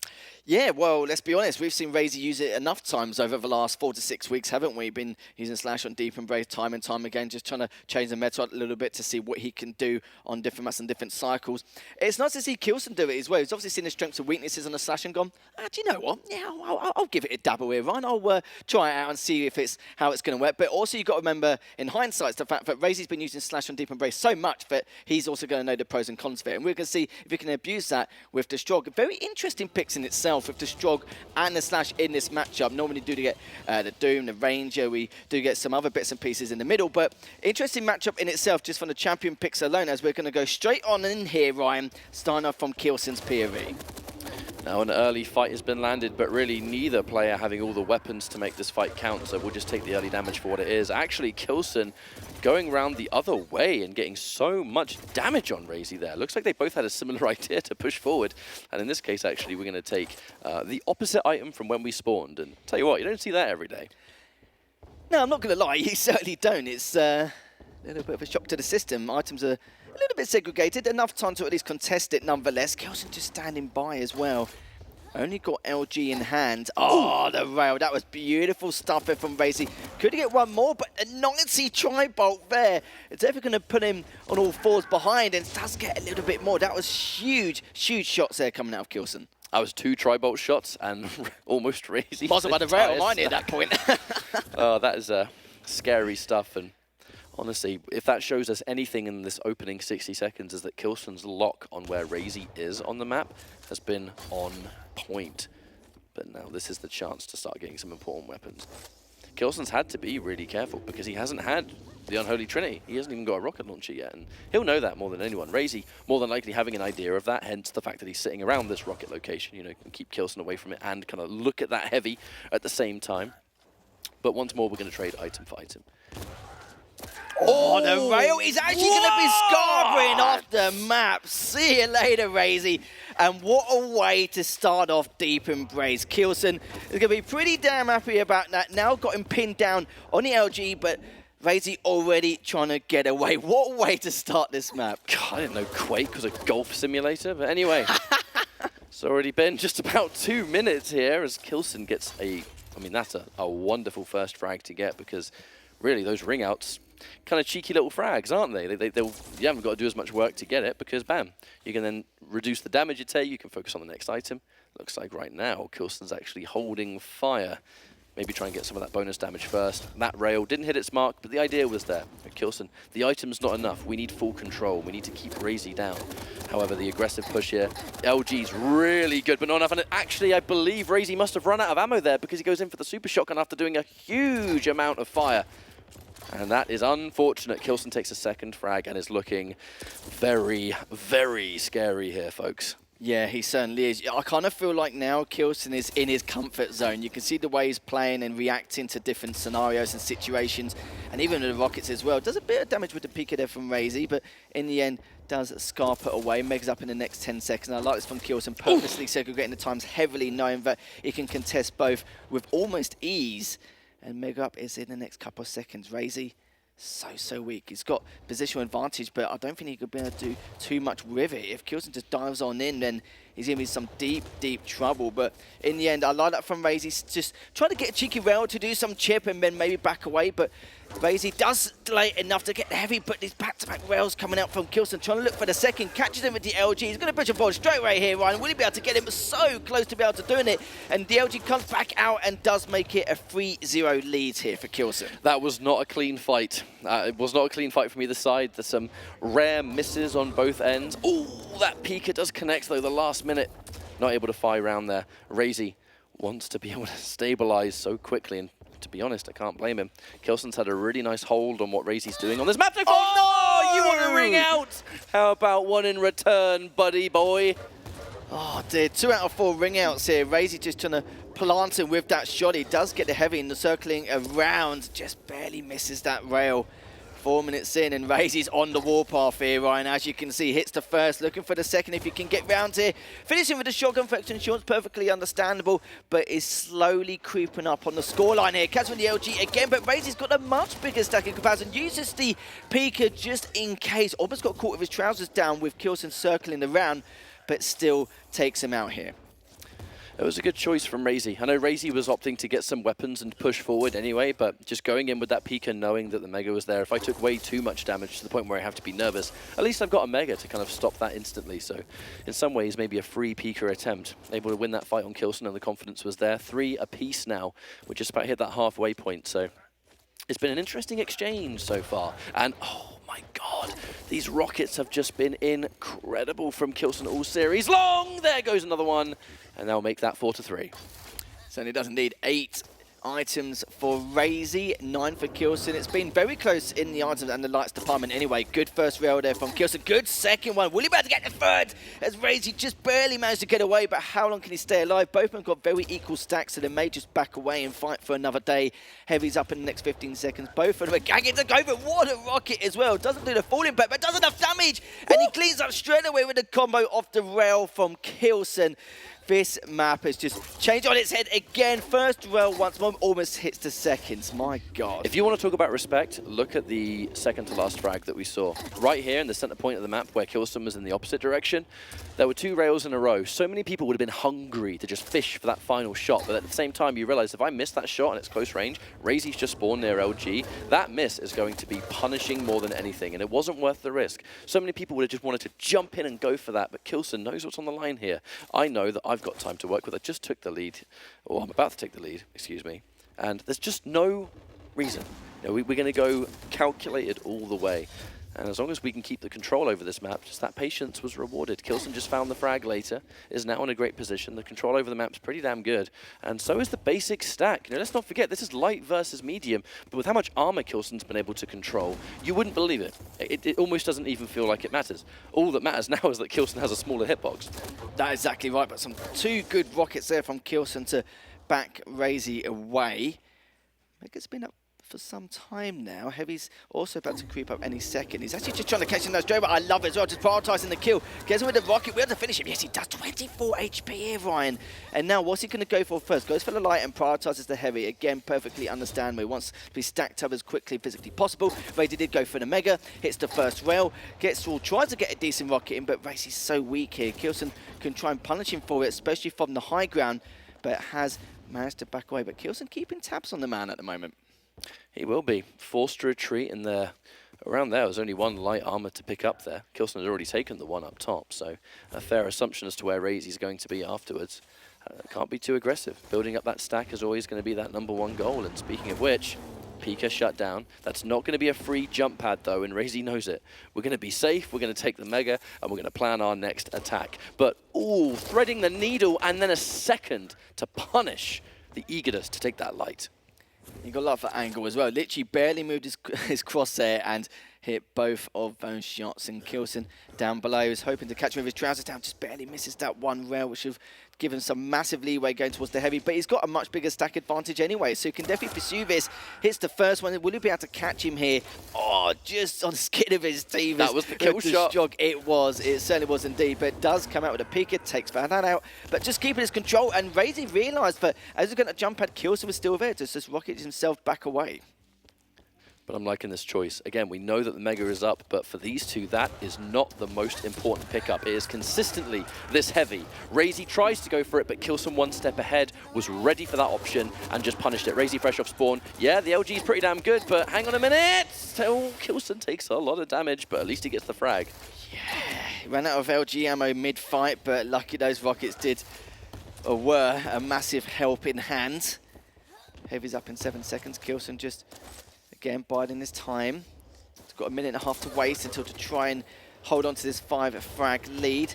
Yeah, well, let's be honest. We've seen raisy use it enough times over the last 4 to 6 weeks, haven't we? Been using Slash on Deep Embrace time and time again, just trying to change the meta a little bit to see what he can do on different maps and different cycles. It's nice to see k1llsen do it as well. He's obviously seen the strengths and weaknesses on the Slash and gone, do you know what? Yeah, I'll give it a dabble here, Ryan. I'll try it out and see if it's how it's going to work. But also, you've got to remember, in hindsight, the fact that raisy's been using Slash on Deep Embrace so much that he's also going to know the pros and cons of it. And we're going to see if he can abuse that with the Strog. Very interesting picks in itself with the Strog and the Slash in this matchup. Normally do get the Doom, the Ranger. We do get some other bits and pieces in the middle. But interesting matchup in itself just from the champion picks alone, as we're going to go straight on in here, Ryan, starting off from k1llsen's POV. Now an early fight has been landed, but really neither player having all the weapons to make this fight count, so we'll just take the early damage for what it is. Actually, k1llsen going around the other way and getting so much damage on raisy there. Looks like they both had a similar idea to push forward, and in this case, actually, we're going to take the opposite item from when we spawned, and tell you what, you don't see that every day. No, I'm not going to lie, you certainly don't. It's a little bit of a shock to the system. Items are a little bit segregated, enough time to at least contest it nonetheless. k1llsen just standing by as well. Only got LG in hand. Oh, the rail. That was beautiful stuff there from raisy. Could he get one more? But a nicey tri-bolt there. It's ever going to put him on all fours behind and does get a little bit more. That was huge, huge shots there coming out of k1llsen. That was 2 tri-bolt shots and almost raisy. Wasn't by the rail, mine at that point. Oh, that is scary stuff. And honestly, if that shows us anything in this opening 60 seconds, is that k1llsen's lock on where raisy is on the map has been on point. But now this is the chance to start getting some important weapons. k1llsen's had to be really careful because he hasn't had the Unholy Trinity. He hasn't even got a rocket launcher yet, and he'll know that more than anyone. raisy, more than likely having an idea of that, hence the fact that he's sitting around this rocket location, you know, can keep k1llsen away from it and kind of look at that heavy at the same time. But once more, we're going to trade item for item. Oh, the rail is actually going to be scarring off the map. See you later, raisy. And what a way to start off Deep Embrace. k1llsen is going to be pretty damn happy about that. Now got him pinned down on the LG, but raisy already trying to get away. What a way to start this map. God, I didn't know Quake was a golf simulator, but anyway. It's already been just about 2 minutes here as k1llsen gets I mean, that's a wonderful first frag to get because really those ring outs, kind of cheeky little frags, aren't they? You haven't got to do as much work to get it because, bam, you can then reduce the damage you take, you can focus on the next item. Looks like right now, k1llsen's actually holding fire. Maybe try and get some of that bonus damage first. That rail didn't hit its mark, but the idea was there. k1llsen, the item's not enough. We need full control. We need to keep raisy down. However, the aggressive push here, LG's really good, but not enough. And actually, I believe raisy must have run out of ammo there because he goes in for the super shotgun after doing a huge amount of fire. And that is unfortunate. k1llsen takes a second frag and is looking very, very scary here, folks. Yeah, he certainly is. I kind of feel like now k1llsen is in his comfort zone. You can see the way he's playing and reacting to different scenarios and situations, and even the rockets as well. Does a bit of damage with the Pika there from raisy, but in the end does scarp it away. Megs up in the next 10 seconds. I like this from k1llsen, purposely segregating the times heavily, knowing that he can contest both with almost ease. And Meg up is in the next couple of seconds. raisy, so weak. He's got positional advantage, but I don't think he could be able to do too much with it. If k1llsen just dives on in, then he's going to be in some deep trouble. But in the end, I like that from raisy. Just trying to get a cheeky rail to do some chip and then maybe back away. But raisy does delay enough to get the heavy, but these back-to-back rails coming out from k1llsen, trying to look for the second, catches him with the LG. He's going to push a ball straight away here, Ryan. Will he be able to get him? So close to be able to doing it. And the LG comes back out and does make it a 3-0 lead here for k1llsen. That was not a clean fight. It was not a clean fight from either side. There's some rare misses on both ends. Oh, that Pika does connect, though, the last minute. Not able to fire around there. raisy wants to be able to stabilize so quickly, and to be honest, I can't blame him. k1llsen's had a really nice hold on what raisy's doing on this map. Oh, no! You want to ring out? How about one in return, buddy boy? Oh dear, 2 out of 4 ring outs here. raisy just trying to plant him with that shot. He does get the heavy and the circling around, just barely misses that rail 4 minutes in, and Raisy's on the warpath here, Ryan. As you can see, hits the first, looking for the second if you can get round here. Finishing with the shotgun for extra insurance, perfectly understandable, but is slowly creeping up on the scoreline here. Catching the LG again, but Raisy's got a much bigger stack in comparison. Uses the Pika just in case. Almost got caught with his trousers down with k1llsen circling around, but still takes him out here. It was a good choice from raisy. I know raisy was opting to get some weapons and push forward anyway, but just going in with that Pika, knowing that the Mega was there, if I took way too much damage to the point where I have to be nervous, at least I've got a Mega to kind of stop that instantly. So in some ways, maybe a free Pika attempt. Able to win that fight on k1llsen, and the confidence was there. 3 apiece now. We just about hit that halfway point, so it's been an interesting exchange so far. And oh my God, these rockets have just been incredible from k1llsen all series long. There goes another one. And they'll make that 4-3. Certainly doesn't need 8 items for raisy, 9 for k1llsen. It's been very close in the items and the lights department anyway. Good first rail there from k1llsen. Good second one. Will he be able to get the third? As raisy just barely managed to get away, but how long can he stay alive? Both of them got very equal stacks, so they may just back away and fight for another day. Heavy's up in the next 15 seconds. Both of them are gagging to go, but what a rocket as well. Doesn't do the full impact, but does enough damage. And he cleans up straight away with the combo off the rail from k1llsen. This map has just changed on its head again. First rail once more, almost hits the seconds. My God. If you want to talk about respect, look at the second to last frag that we saw. Right here in the center point of the map where k1llsen was in the opposite direction, there were 2 rails in a row. So many people would have been hungry to just fish for that final shot. But at the same time, you realize if I miss that shot and it's close range, raisy's just spawned near LG, that miss is going to be punishing more than anything. And it wasn't worth the risk. So many people would have just wanted to jump in and go for that. But k1llsen knows what's on the line here. I know that I've got time to work with. I just took the lead, or I'm about to take the lead, excuse me. And there's just no reason. You know, we're going to go calculated all the way. And as long as we can keep the control over this map, just that patience was rewarded. k1llsen just found the frag later, is now in a great position. The control over the map's pretty damn good. And so is the basic stack. You know, let's not forget, this is light versus medium, but with how much armor k1llsen's been able to control, you wouldn't believe it. It almost doesn't even feel like it matters. All that matters now is that k1llsen has a smaller hitbox. That's exactly right, but 2 good rockets there from k1llsen to back raisy away. Mega's been up for some time now. Heavy's also about to creep up any second. He's actually just trying to catch in those Joe, but I love it as well, just prioritizing the kill. Gets him with the rocket, we're able to finish him. Yes, he does. 24 HP here, Ryan. And now what's he going to go for first? Goes for the light and prioritizes the heavy. Again, perfectly understandable. He wants to be stacked up as quickly as physically possible. Raisy did go for the Mega, hits the first rail, gets through, tries to get a decent rocket in, but Raisy's so weak here. k1llsen can try and punish him for it, especially from the high ground, but has managed to back away. But k1llsen keeping tabs on the man at the moment. He will be. Forced to retreat in there. Around there was only 1 light armor to pick up there. k1llsen had already taken the one up top, so a fair assumption as to where raisy's going to be afterwards. Can't be too aggressive. Building up that stack is always going to be that #1 goal. And speaking of which, Pika shut down. That's not going to be a free jump pad though, and raisy knows it. We're going to be safe, we're going to take the Mega, and we're going to plan our next attack. But, ooh, threading the needle and then a second to punish the eagerness to take that light. He got a lot of angle as well. Literally barely moved his crosshair and hit both of those shots. And k1llsen down below is hoping to catch him with his trousers down. Just barely misses that 1 rail, which would have given some massive leeway going towards the heavy. But he's got a much bigger stack advantage anyway, so he can definitely pursue this. Hits the first one. Will he be able to catch him here? Oh, just on the skin of his teeth. That was the kill shot. It was. It certainly was indeed. But it does come out with a Pika. Takes that out. But just keeping his control. And raisy realised that as he's going to jump at, k1llsen was still there. Just rocket himself back away. But I'm liking this choice. Again, we know that the Mega is up, but for these 2, that is not the most important pickup. It is consistently this heavy. raisy tries to go for it, but k1llsen 1 step ahead, was ready for that option, and just punished it. raisy fresh off spawn. Yeah, the LG is pretty damn good, but hang on a minute! Oh, k1llsen takes a lot of damage, but at least he gets the frag. Yeah, he ran out of LG ammo mid-fight, but lucky those rockets did, or were, a massive help in hand. Heavy's up in 7 seconds. k1llsen just... again, biding his time. He's got 1.5 minutes to waste until to try and hold on to this 5 frag lead.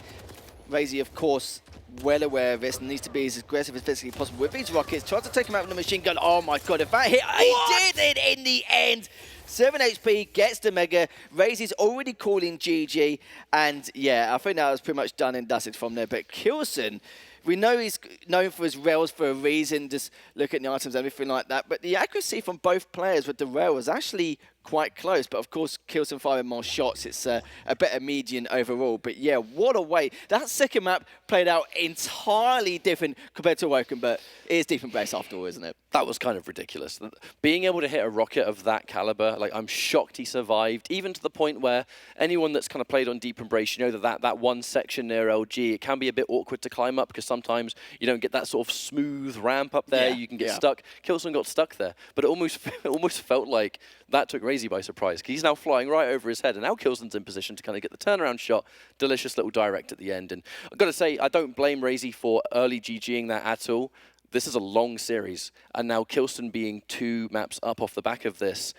raisy, of course, well aware of this and needs to be as aggressive as physically possible with these rockets. Tries to take him out with the machine gun. Oh my God, if that hit, he did it in the end. 7 HP, gets the Mega. raisy's already calling GG. And yeah, I think that was pretty much done and dusted from there. But k1llsen, we know he's known for his rails for a reason, just look at the items and everything like that. But the accuracy from both players with the rail was actually quite close. But of course, k1llsen firing more shots. It's a better median overall. But yeah, what a way. That second map played out entirely different compared to Awoken, but it is deep in base after all, isn't it? That was kind of ridiculous. Being able to hit a rocket of that caliber, like, I'm shocked he survived, even to the point where anyone that's kind of played on Deep Embrace, you know that one section near LG, it can be a bit awkward to climb up because sometimes you don't get that sort of smooth ramp up there. Yeah, you can get stuck. k1llsen got stuck there, but it almost felt like that took raisy by surprise because he's now flying right over his head, and now k1llsen's in position to kind of get the turnaround shot. Delicious little direct at the end. And I've got to say, I don't blame raisy for early GGing that at all. This is a long series, and now k1llsen being 2 maps up off the back of this,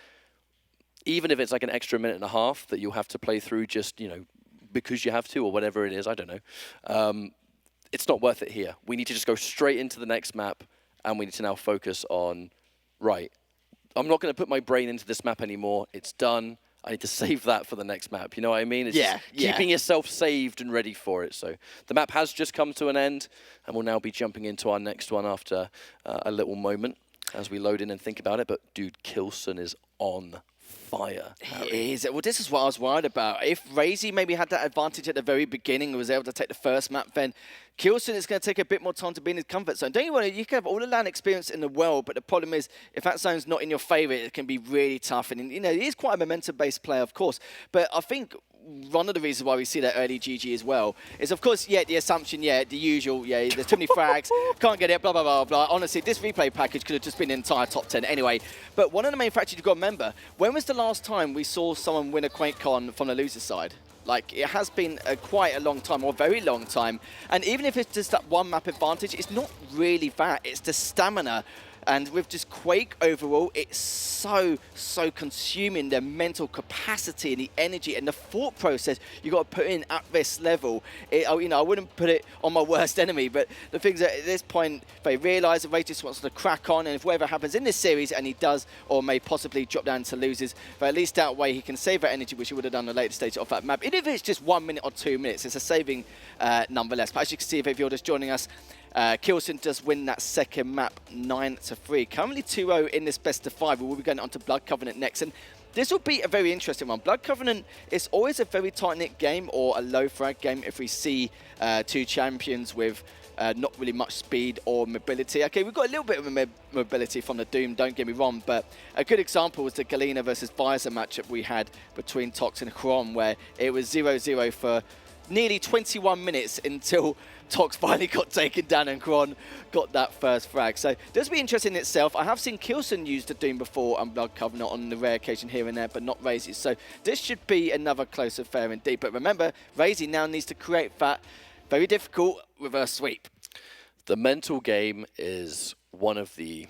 even if it's like an extra minute and a half that you'll have to play through just, you know, because you have to or whatever it is, I don't know. It's not worth it here. We need to just go straight into the next map, and we need to now focus on, right, I'm not going to put my brain into this map anymore. It's done. I need to save that for the next map. You know what I mean? It's just keeping yourself saved and ready for it. So the map has just come to an end, and we'll now be jumping into our next one after a little moment as we load in and think about it. But dude, k1llsen is on fire. He is. Well, this is what I was worried about. If raisy maybe had that advantage at the very beginning and was able to take the first map, then k1llsen is going to take a bit more time to be in his comfort zone. Don't you worry, you can have all the LAN experience in the world, but the problem is, if that zone's not in your favor, it can be really tough. And, you know, he is quite a momentum-based player, of course. But I think one of the reasons why we see that early GG as well is, of course, the assumption, the usual, there's too many frags, can't get it, blah, blah, blah, blah. Honestly, this replay package could have just been an entire top 10 anyway. But one of the main factors you've got to remember, when was the last time we saw someone win a Quake con from the loser side? Like, it has been quite a long time, or a very long time. And even if it's just that one map advantage, it's not really that. It's the stamina. And with just Quake overall, it's so consuming, the mental capacity and the energy and the thought process you got to put in at this level. You know, I wouldn't put it on my worst enemy, but the things that at this point, they realise that Ray just wants to crack on, and if whatever happens in this series, and he does, or may possibly drop down to losers, but at least that way he can save that energy, which he would have done at a later stage of that map. Even if it's just 1 minute or 2 minutes, it's a saving nonetheless. But as you can see, if you're just joining us, k1llsen does win that second map 9-3. Currently 2-0 in this best of 5. We will be going on to Blood Covenant next. And this will be a very interesting one. Blood Covenant is always a very tight-knit game, or a low frag game if we see 2 champions with not really much speed or mobility. Okay, we've got a little bit of mobility from the Doom, don't get me wrong, but a good example was the k1llsen versus Visor matchup we had between Tox and k1llsen, where it was 0-0 for nearly 21 minutes until Tox finally got taken down and k1llsen got that first frag. So this will be interesting in itself. I have seen k1llsen use the Doom before and Blood Covenant on the rare occasion here and there, but not raisy. So this should be another close affair indeed. But remember, raisy now needs to create that very difficult reverse sweep. The mental game is one of the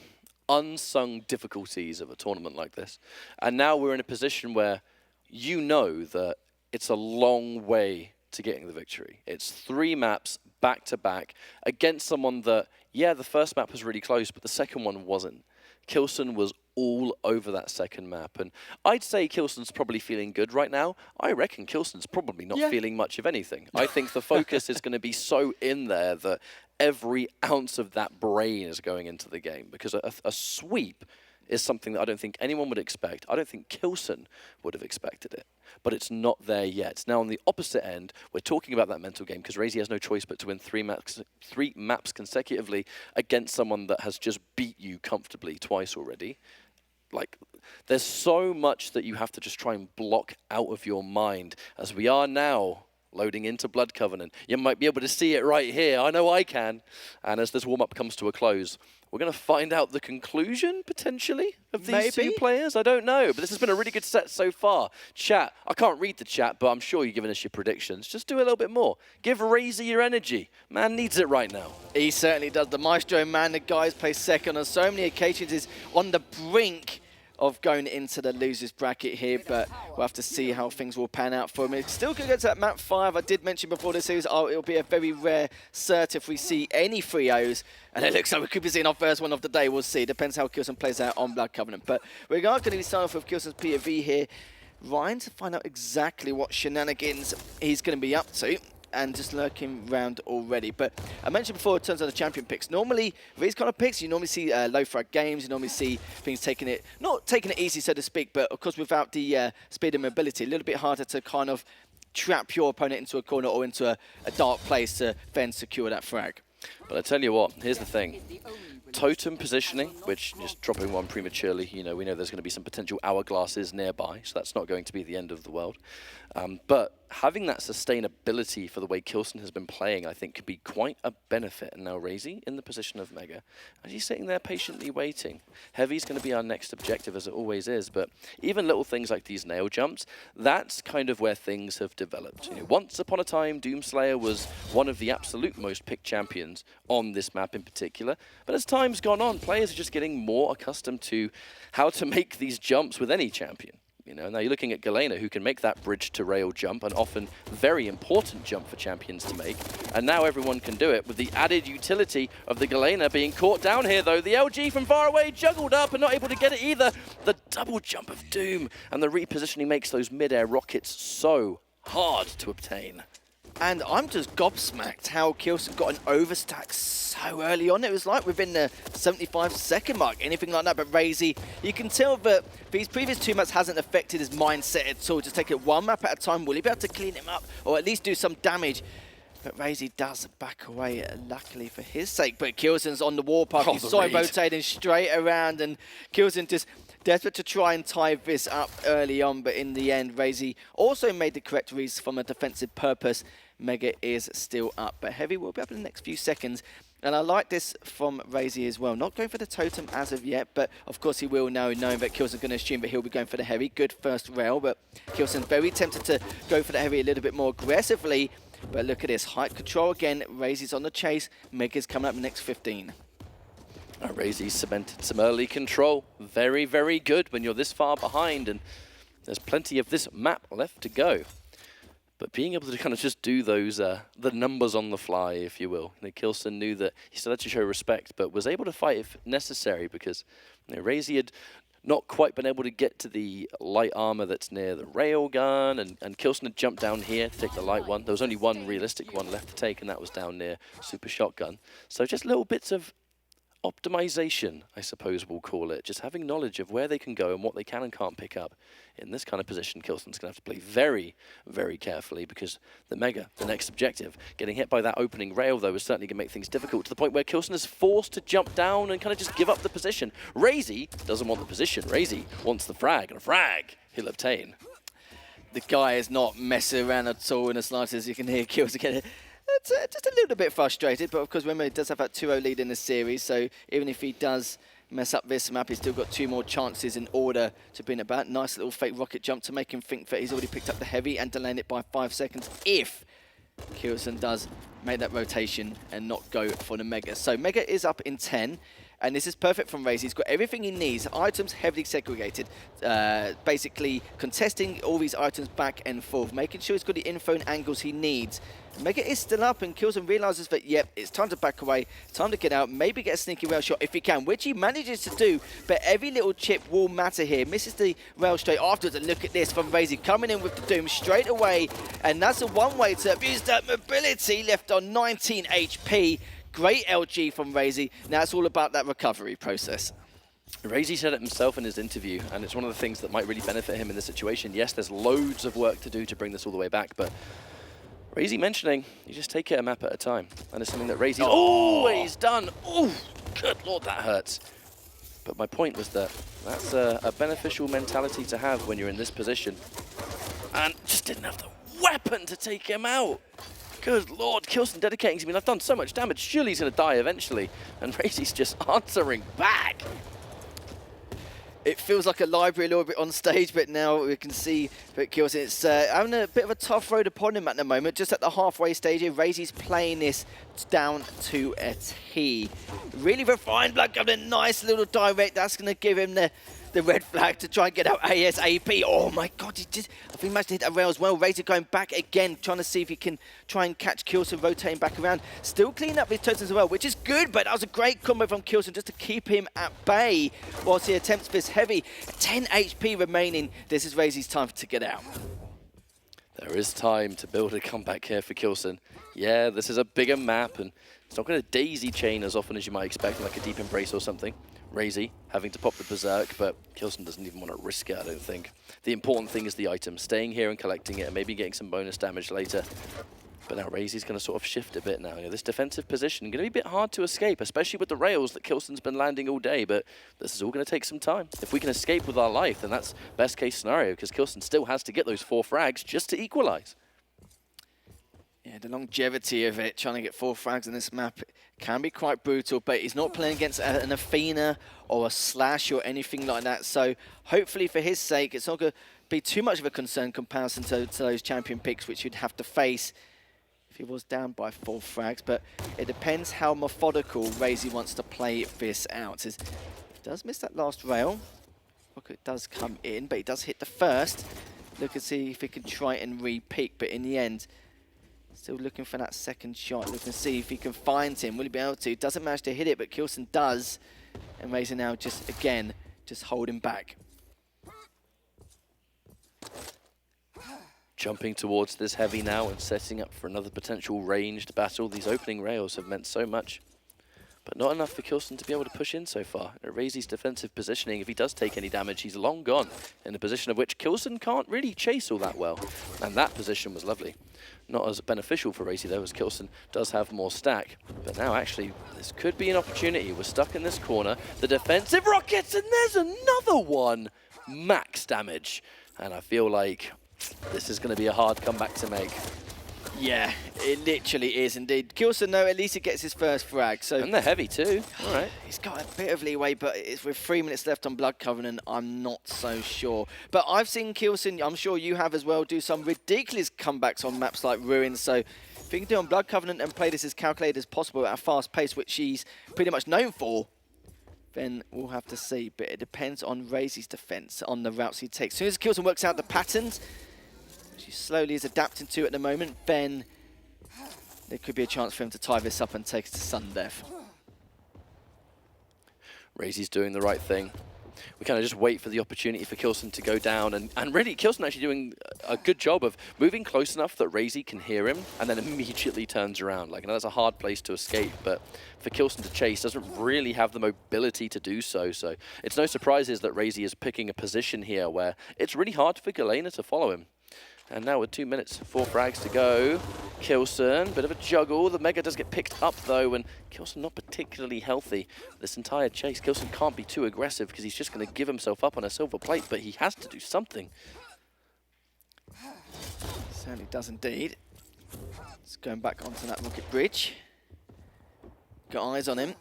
unsung difficulties of a tournament like this. And now we're in a position where you know that it's a long way to getting the victory. It's 3 maps back to back against someone that, the first map was really close, but the second one wasn't. k1llsen was all over that second map, and I'd say k1llsen's probably feeling good right now. I reckon k1llsen's probably not feeling much of anything. I think the focus is going to be so in there that every ounce of that brain is going into the game, because a sweep is something that I don't think anyone would expect. I don't think k1llsen would have expected it, but it's not there yet. Now on the opposite end, we're talking about that mental game, because raisy has no choice but to win 3 maps consecutively against someone that has just beat you comfortably twice already. Like, there's so much that you have to just try and block out of your mind, as we are now loading into Blood Covenant. You might be able to see it right here. I know I can. And as this warm-up comes to a close, we're going to find out the conclusion, potentially, of these 2 players. I don't know, but this has been a really good set so far. Chat, I can't read the chat, but I'm sure you're giving us your predictions. Just do a little bit more. Give raisy your energy. Man needs it right now. He certainly does. The Maestro man, the guys play second on so many occasions, is on the brink of going into the losers bracket here, but we'll have to see how things will pan out for him. It's still going to go to that map 5. I did mention before the series, it'll be a very rare cert if we see any 3-0s, and it looks like we could be seeing our first one of the day. We'll see. Depends how k1llsen plays out on Blood Covenant. But we are going to be starting off with k1llsen's POV here. Ryan to find out exactly what shenanigans he's going to be up to. and just lurking around already. But I mentioned before, in terms of the champion picks, normally for these kind of picks, you normally see low frag games, you normally see things not taking it easy, so to speak, but of course without the speed and mobility, a little bit harder to kind of trap your opponent into a corner or into a dark place to then secure that frag. But I tell you what, here's the thing. Totem positioning, which just dropping one prematurely, you know, we know there's going to be some potential hourglasses nearby, so that's not going to be the end of the world. But having that sustainability for the way k1llsen has been playing, I think, could be quite a benefit. And now raisy in the position of Mega, as he's sitting there patiently waiting. Heavy's going to be our next objective, as it always is, but even little things like these nail jumps, that's kind of where things have developed. You know, once upon a time, Doomslayer was one of the absolute most picked champions on this map in particular, but as time's gone on, players are just getting more accustomed to how to make these jumps with any champion. You know, now you're looking at k1llsen, who can make that bridge to rail jump, an often very important jump for champions to make. And now everyone can do it with the added utility of the k1llsen being caught down here, though. The LG from far away juggled up and not able to get it either. The double jump of Doom and the repositioning makes those mid-air rockets so hard to obtain. And I'm just gobsmacked how k1llsen got an overstack so early on. It was like within the 75-second mark, anything like that. But raisy, you can tell that these previous 2 maps hasn't affected his mindset at all. Just take it one map at a time. Will he be able to clean him up or at least do some damage? But raisy does back away, luckily for his sake. But k1llsen's on the warpath. You saw him rotating straight around, and k1llsen just desperate to try and tie this up early on. But in the end, raisy also made the correct reads from a defensive purpose. Mega is still up, but Heavy will be up in the next few seconds. And I like this from raisy as well. Not going for the totem as of yet, but of course he will know, knowing that k1llsen's going to assume that he'll be going for the Heavy. Good first rail, but k1llsen's very tempted to go for the Heavy a little bit more aggressively. But look at this, height control again. raisy's on the chase. Mega's coming up in the next 15. raisy cemented some early control. Very, very good when you're this far behind, and there's plenty of this map left to go. But being able to kind of just do those, the numbers on the fly, if you will. You know, k1llsen knew that he still had to show respect, but was able to fight if necessary, because raisy had not quite been able to get to the light armor that's near the railgun, and k1llsen had jumped down here to take the light one. There was only one realistic one left to take, and that was down near super shotgun. So just little bits of optimization, I suppose we'll call it. Just having knowledge of where they can go and what they can and can't pick up. In this kind of position, k1llsen's going to have to play very, very carefully, because the Mega, the next objective, getting hit by that opening rail, though, is certainly going to make things difficult, to the point where k1llsen is forced to jump down and kind of just give up the position. raisy doesn't want the position. raisy wants the frag, and a frag he'll obtain. The guy is not messing around at all in the slightest. As you can hear k1llsen get it. It's just a little bit frustrated, but of course, remember, he does have that 2-0 lead in the series, so even if he does mess up this map, he's still got 2 more chances in order to bring it back. Nice little fake rocket jump to make him think that he's already picked up the Heavy and delaying it by 5 seconds if k1llsen does make that rotation and not go for the Mega. So Mega is up in 10. And this is perfect from raisy. He's got everything he needs. Items heavily segregated. Basically contesting all these items back and forth. Making sure he's got the info and angles he needs. Mega is still up, and k1llsen realizes that, yep, it's time to back away. Time to get out. Maybe get a sneaky rail shot if he can, which he manages to do. But every little chip will matter here. Misses the rail straight afterwards. And look at this from raisy, coming in with the Doom straight away. And that's the one way to abuse that mobility. Left on 19 HP. Great LG from raisy. Now it's all about that recovery process. raisy said it himself in his interview, and it's one of the things that might really benefit him in this situation. Yes, there's loads of work to do to bring this all the way back, but raisy mentioning, you just take it a map at a time. And it's something that raisy's always done. Oh, good lord, that hurts. But my point was that that's a beneficial mentality to have when you're in this position. And just didn't have the weapon to take him out. Good lord, k1llsen dedicating to me. I've done so much damage. Surely he's going to die eventually. And raisy's just answering back. It feels like a library a little bit on stage, but now we can see that k1llsen is having a bit of a tough road upon him at the moment. Just at the halfway stage here, raisy's playing this down to a T. Really refined Black Goblin, nice little direct. That's going to give him the red flag to try and get out ASAP. Oh my god, he did. I think he managed to hit that rail as well. raisy going back again, trying to see if he can try and catch k1llsen rotating back around. Still cleaning up his totems as well, which is good, but that was a great combo from k1llsen just to keep him at bay whilst he attempts this Heavy. 10 HP remaining. This is raisy's time to get out. There is time to build a comeback here for k1llsen. Yeah, this is a bigger map, and it's not going to daisy chain as often as you might expect, like a deep embrace or something. raisy having to pop the berserk, but k1llsen doesn't even want to risk it, I don't think. The important thing is the item, staying here and collecting it, and maybe getting some bonus damage later. But now raisy's going to sort of shift a bit now. You know, this defensive position going to be a bit hard to escape, especially with the rails that k1llsen's been landing all day, but this is all going to take some time. If we can escape with our life, then that's best case scenario, because k1llsen still has to get those 4 frags just to equalize. Yeah, the longevity of it, trying to get 4 frags in this map can be quite brutal, but he's not playing against an Athena or a Slash or anything like that, so hopefully for his sake, it's not going to be too much of a concern comparison to those champion picks which you'd have to face if he was down by 4 frags, but it depends how methodical raisy wants to play this out. He does miss that last rail. Rocket does come in, but he does hit the first. Look and see if he can try and re-peak, but in the end, still looking for that second shot. Look and see if he can find him. Will he be able to? Doesn't manage to hit it, but k1llsen does. And raisy now just, again, just holding back. Jumping towards this heavy now and setting up for another potential ranged battle. These opening rails have meant so much, but not enough for k1llsen to be able to push in so far. At raisy's defensive positioning, if he does take any damage, he's long gone, in a position of which k1llsen can't really chase all that well. And that position was lovely. Not as beneficial for raisy though, as k1llsen does have more stack. But now actually, this could be an opportunity. We're stuck in this corner. The defensive rockets, and there's another one! Max damage. And I feel like this is going to be a hard comeback to make. Yeah, it literally is indeed. k1llsen, though, at least he gets his first frag. So And they're heavy too. All right. He's got a bit of leeway, but with 3 minutes left on Blood Covenant, I'm not so sure. But I've seen k1llsen, I'm sure you have as well, do some ridiculous comebacks on maps like Ruins. So if he can do on Blood Covenant and play this as calculated as possible at a fast pace, which he's pretty much known for, then we'll have to see. But it depends on raisy's defense, on the routes he takes. As soon as k1llsen works out the patterns, she slowly is adapting to at the moment, then there could be a chance for him to tie this up and take it to sudden death. raisy's doing the right thing. We kind of just wait for the opportunity for k1llsen to go down, and really k1llsen actually doing a good job of moving close enough that raisy can hear him and then immediately turns around. Like, I know that's a hard place to escape, but for k1llsen to chase doesn't really have the mobility to do so. So it's no surprises that raisy is picking a position here where it's really hard for k1llsen to follow him. And now with 2 minutes, 4 frags to go. k1llsen, bit of a juggle. The Mega does get picked up though, and k1llsen not particularly healthy this entire chase. k1llsen can't be too aggressive because he's just going to give himself up on a silver plate, but he has to do something. Certainly does indeed. It's going back onto that rocket bridge. Got eyes on him.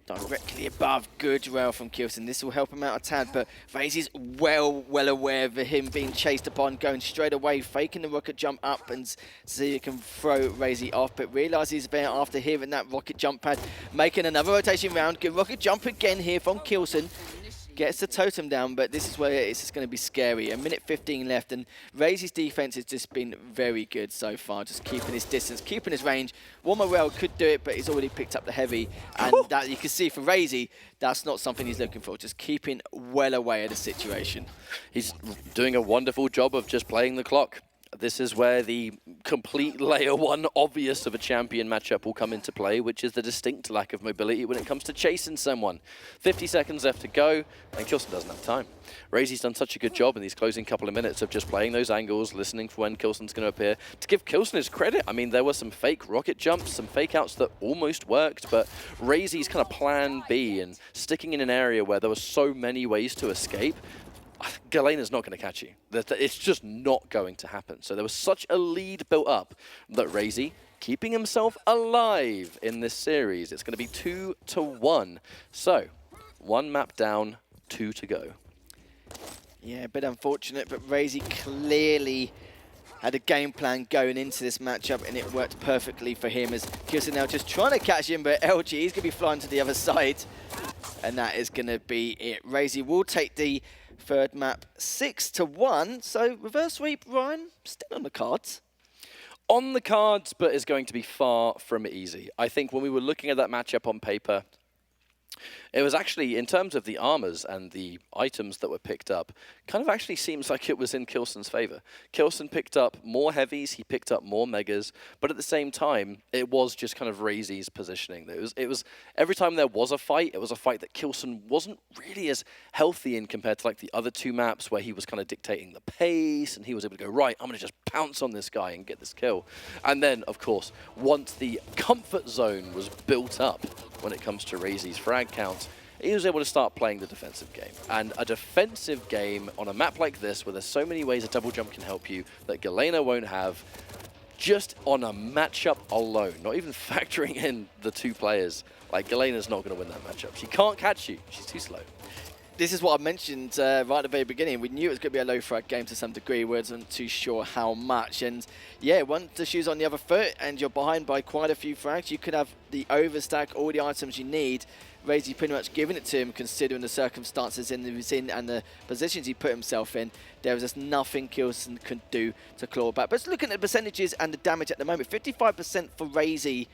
Directly above, good rail from k1llsen. This will help him out a tad, but raisy's well aware of him being chased upon, going straight away, faking the rocket jump up and see if he can throw raisy off, but realises he's there after hearing that rocket jump pad, making another rotation round. Good rocket jump again here from k1llsen. Gets the totem down, but this is where it's just going to be scary. A minute 15 left, and raisy's defense has just been very good so far, just keeping his distance, keeping his range. One more rail could do it, but he's already picked up the heavy, and that you can see for raisy, that's not something he's looking for, just keeping well away of the situation. He's doing a wonderful job of just playing the clock. This is where the complete layer 1 obvious of a champion matchup will come into play, which is the distinct lack of mobility when it comes to chasing someone. 50 seconds left to go, and k1llsen doesn't have time. raisy's done such a good job in these closing couple of minutes of just playing those angles, listening for when k1llsen's going to appear. To give k1llsen his credit, I mean, there were some fake rocket jumps, some fake outs that almost worked, but raisy's kind of plan B and sticking in an area where there were so many ways to escape, k1llsen's not going to catch you. It's just not going to happen. So there was such a lead built up that raisy, keeping himself alive in this series, it's going to be 2-1. So 1 map down, 2 to go. Yeah, a bit unfortunate, but raisy clearly had a game plan going into this matchup, and it worked perfectly for him, as k1llsen now just trying to catch him, but LG, he's going to be flying to the other side, and that is going to be it. raisy will take the 3rd map 6-1, so reverse sweep, Ryan, still on the cards. On the cards, but is going to be far from easy. I think when we were looking at that matchup on paper, It was actually, in terms of the armors and the items that were picked up, kind of actually seems like it was in k1llsen's favor. k1llsen picked up more heavies, he picked up more megas, but at the same time, it was just kind of raisy's positioning. It was every time there was a fight, it was a fight that k1llsen wasn't really as healthy in compared to like the other two maps where he was kind of dictating the pace and he was able to go, right, I'm going to just pounce on this guy and get this kill. And then, of course, once the comfort zone was built up when it comes to raisy's frag count, he was able to start playing the defensive game. And a defensive game on a map like this, where there's so many ways a double jump can help you, that k1llsen won't have, just on a matchup alone, not even factoring in the two players, like k1llsen's not going to win that matchup. She can't catch you. She's too slow. This is what I mentioned right at the very beginning. We knew it was going to be a low frag game to some degree. We wasn't too sure how much. And yeah, once the shoe's on the other foot and you're behind by quite a few frags, you could have the overstack, all the items you need. raisy pretty much giving it to him, considering the circumstances he was in and the positions he put himself in. There was just nothing k1llsen could do to claw back. But looking at the percentages and the damage at the moment, 55% for raisy,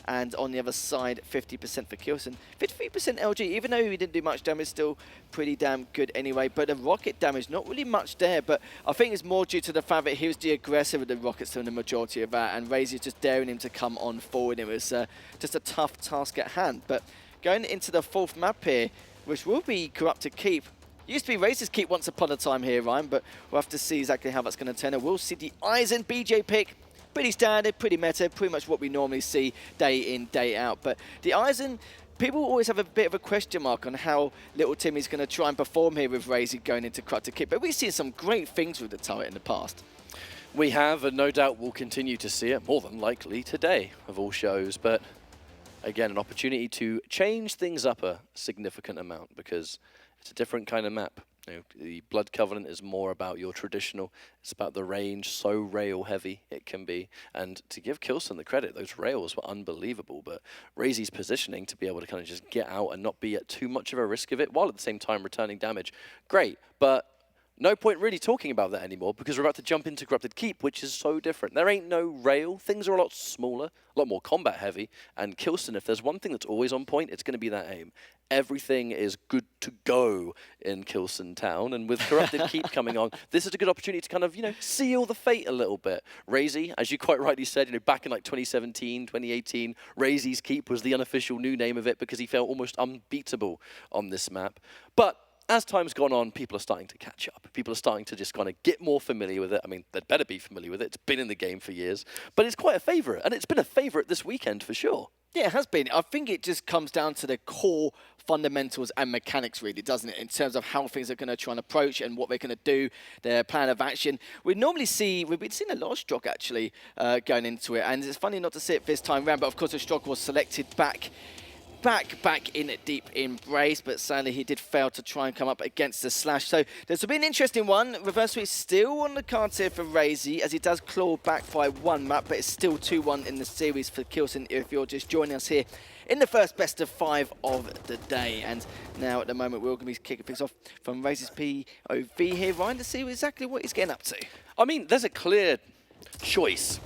and on the other side, 50% for k1llsen. 53% LG, even though he didn't do much damage, still pretty damn good anyway. But the rocket damage, not really much there, but I think it's more due to the fact that he was the aggressor with the rockets in the majority of that, and raisy just daring him to come on forward. It was just a tough task at hand. But going into the fourth map here, which will be Corrupted Keep. Used to be raisy's Keep once upon a time here, Ryan, but we'll have to see exactly how that's going to turn out. We'll see the k1llsen BJ pick. Pretty standard, pretty meta, pretty much what we normally see day in, day out. But the k1llsen, people always have a bit of a question mark on how little Timmy's going to try and perform here with raisy going into Corrupted Keep. But we've seen some great things with the turret in the past. We have, and no doubt we'll continue to see it, more than likely today of all shows. But again, an opportunity to change things up a significant amount, because it's a different kind of map. You know, the Blood Covenant is more about your traditional. It's about the range, so rail heavy it can be. And to give k1llsen the credit, those rails were unbelievable. But raisy's positioning to be able to kind of just get out and not be at too much of a risk of it, while at the same time returning damage, great. But no point really talking about that anymore, because we're about to jump into Corrupted Keep, which is so different. There ain't no rail. Things are a lot smaller, a lot more combat heavy. And k1llsen, if there's one thing that's always on point, it's going to be that aim. Everything is good to go in k1llsen Town. And with Corrupted Keep coming on, this is a good opportunity to kind of, seal the fate a little bit. raisy, as you quite rightly said, back in like 2017, 2018, raisy's Keep was the unofficial new name of it, because he felt almost unbeatable on this map. But as time's gone on, people are starting to catch up. People are starting to just kind of get more familiar with it. I mean, they'd better be familiar with it. It's been in the game for years. But it's quite a favourite, and it's been a favourite this weekend for sure. Yeah, it has been. I think it just comes down to the core fundamentals and mechanics, really, doesn't it, in terms of how things are going to try and approach and what they're going to do, their plan of action. We've been seeing a lot of Stroke, actually, going into it, and it's funny not to see it this time round, but of course the Stroke was selected back in Deep Embrace, but sadly he did fail to try and come up against the Slash. So this will be an interesting one. Reverse sweep still on the cards here for raisy, as he does claw back by one map, but it's still 2-1 in the series for k1llsen if you're just joining us here in the first best of 5 of the day. And now at the moment we're all going to be kicking things off from raisy's POV here, Ryan, to see exactly what he's getting up to. I mean, there's a clear choice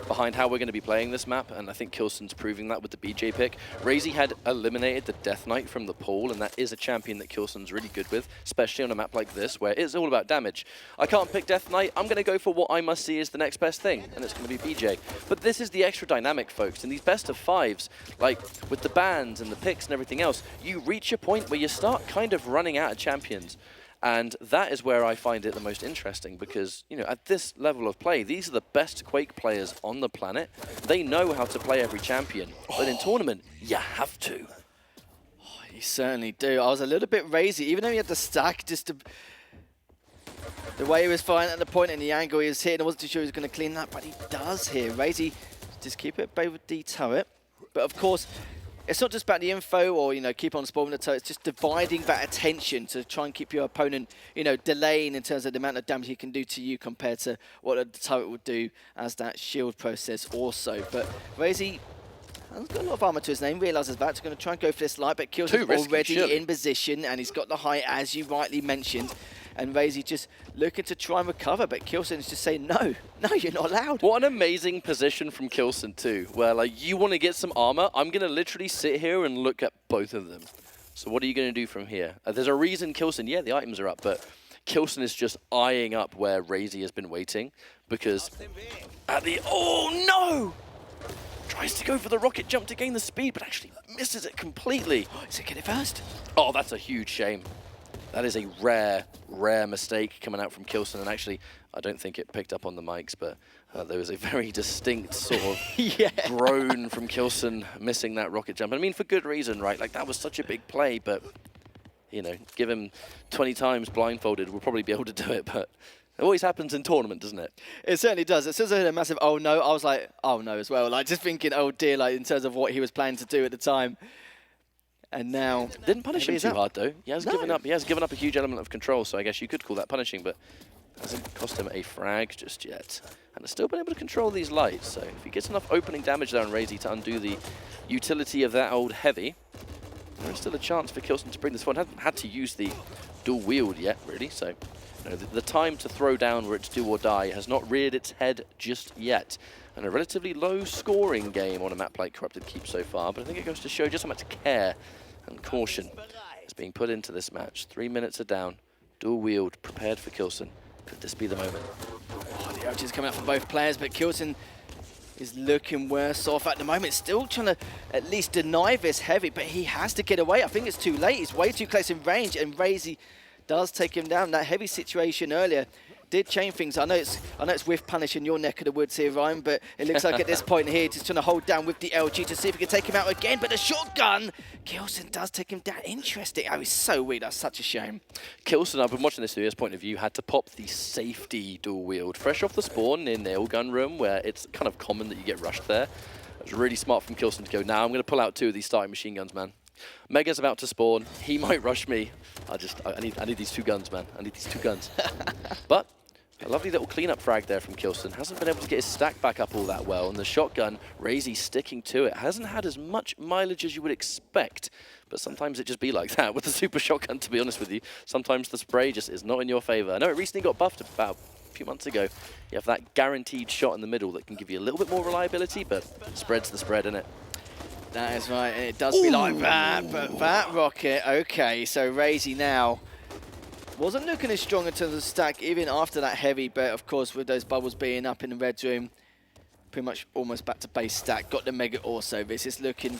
behind how we're going to be playing this map, and I think k1llsen's proving that with the BJ pick. raisy had eliminated the Death Knight from the pool, and that is a champion that k1llsen's really good with, especially on a map like this, where it's all about damage. I can't pick Death Knight, I'm going to go for what I must see is the next best thing, and it's going to be BJ. But this is the extra dynamic, folks. In these best of 5s, like with the bans and the picks and everything else, you reach a point where you start kind of running out of champions. And that is where I find it the most interesting, because, at this level of play, these are the best Quake players on the planet. They know how to play every champion. But in tournament, you have to. Oh, you certainly do. I was a little bit raisy, even though he had the stack, just the way he was firing at the point and the angle he was hitting, I wasn't too sure he was going to clean that, but he does here. raisy, just keep it at bay with the turret. But of course, it's not just about the info or, keep on spawning the turret. It's just dividing that attention to try and keep your opponent, delaying in terms of the amount of damage he can do to you compared to what the turret would do as that shield process also. But raisy has got a lot of armor to his name, realises that. He's going to try and go for this light, but k1llsen's already in position, and he's got the height, as you rightly mentioned. And raisy just looking to try and recover, but k1llsen is just saying, no, you're not allowed. What an amazing position from k1llsen too, where you want to get some armor, I'm going to literally sit here and look at both of them. So what are you going to do from here? There's a reason k1llsen, yeah, the items are up, but k1llsen is just eyeing up where raisy has been waiting, because at the... Oh, no! Tries to go for the rocket jump to gain the speed, but actually misses it completely. Is it get it first? Oh, that's a huge shame. That is a rare, rare mistake coming out from k1llsen, and actually, I don't think it picked up on the mics, but there was a very distinct sort of groan from k1llsen missing that rocket jump. I mean, for good reason, right? Like, that was such a big play, but, you know, give him 20 times blindfolded, we'll probably be able to do it, but it always happens in tournament, doesn't it? It certainly does. As soon as I heard a massive oh no, I was like, oh no as well. Like, just thinking, oh dear, like, in terms of what he was planning to do at the time. And now... Didn't punish him too hard, though. He has given up. He has given up a huge element of control, so I guess you could call that punishing, but hasn't cost him a frag just yet. And has still been able to control these lights, so if he gets enough opening damage there on raisy to undo the utility of that old heavy, there is still a chance for k1llsen to bring this one. Hasn't had to use the dual wield yet, really, so you know, the time to throw down where it's do or die has not reared its head just yet. And a relatively low-scoring game on a map like Corrupted Keep so far, but I think it goes to show just how much care and caution is being put into this match. 3 minutes are down, dual wield, prepared for k1llsen. Could this be the moment? Oh, the ouch is coming out from both players, but k1llsen is looking worse off at the moment. Still trying to at least deny this heavy, but he has to get away. I think it's too late. He's way too close in range, and raisy does take him down. That heavy situation earlier did change things. I know it's with punishing your neck of the woods here, Ryan, but it looks like at this point here, just trying to hold down with the LG to see if he can take him out again. But the shotgun, k1llsen does take him down. Interesting. Oh, he's so weak. That's such a shame. k1llsen, I've been watching this through his point of view, had to pop the safety dual wield fresh off the spawn in the nail gun room, where it's kind of common that you get rushed there. It was really smart from k1llsen to go, now I'm going to pull out 2 of these starting machine guns, man. Mega's about to spawn. He might rush me. I need these 2 guns, man. I need these 2 guns. But a lovely little cleanup frag there from k1llsen. Hasn't been able to get his stack back up all that well. And the shotgun, raisy sticking to it. Hasn't had as much mileage as you would expect. But sometimes it just be like that with the super shotgun, to be honest with you. Sometimes the spray just is not in your favor. I know it recently got buffed about a few months ago. You have that guaranteed shot in the middle that can give you a little bit more reliability, but spread's the spread, innit? That is right, and it does be like that, but that rocket, okay, so raisy now wasn't looking as strong in terms of stack even after that heavy, but of course with those bubbles being up in the red room, pretty much almost back to base stack, got the mega also. This is looking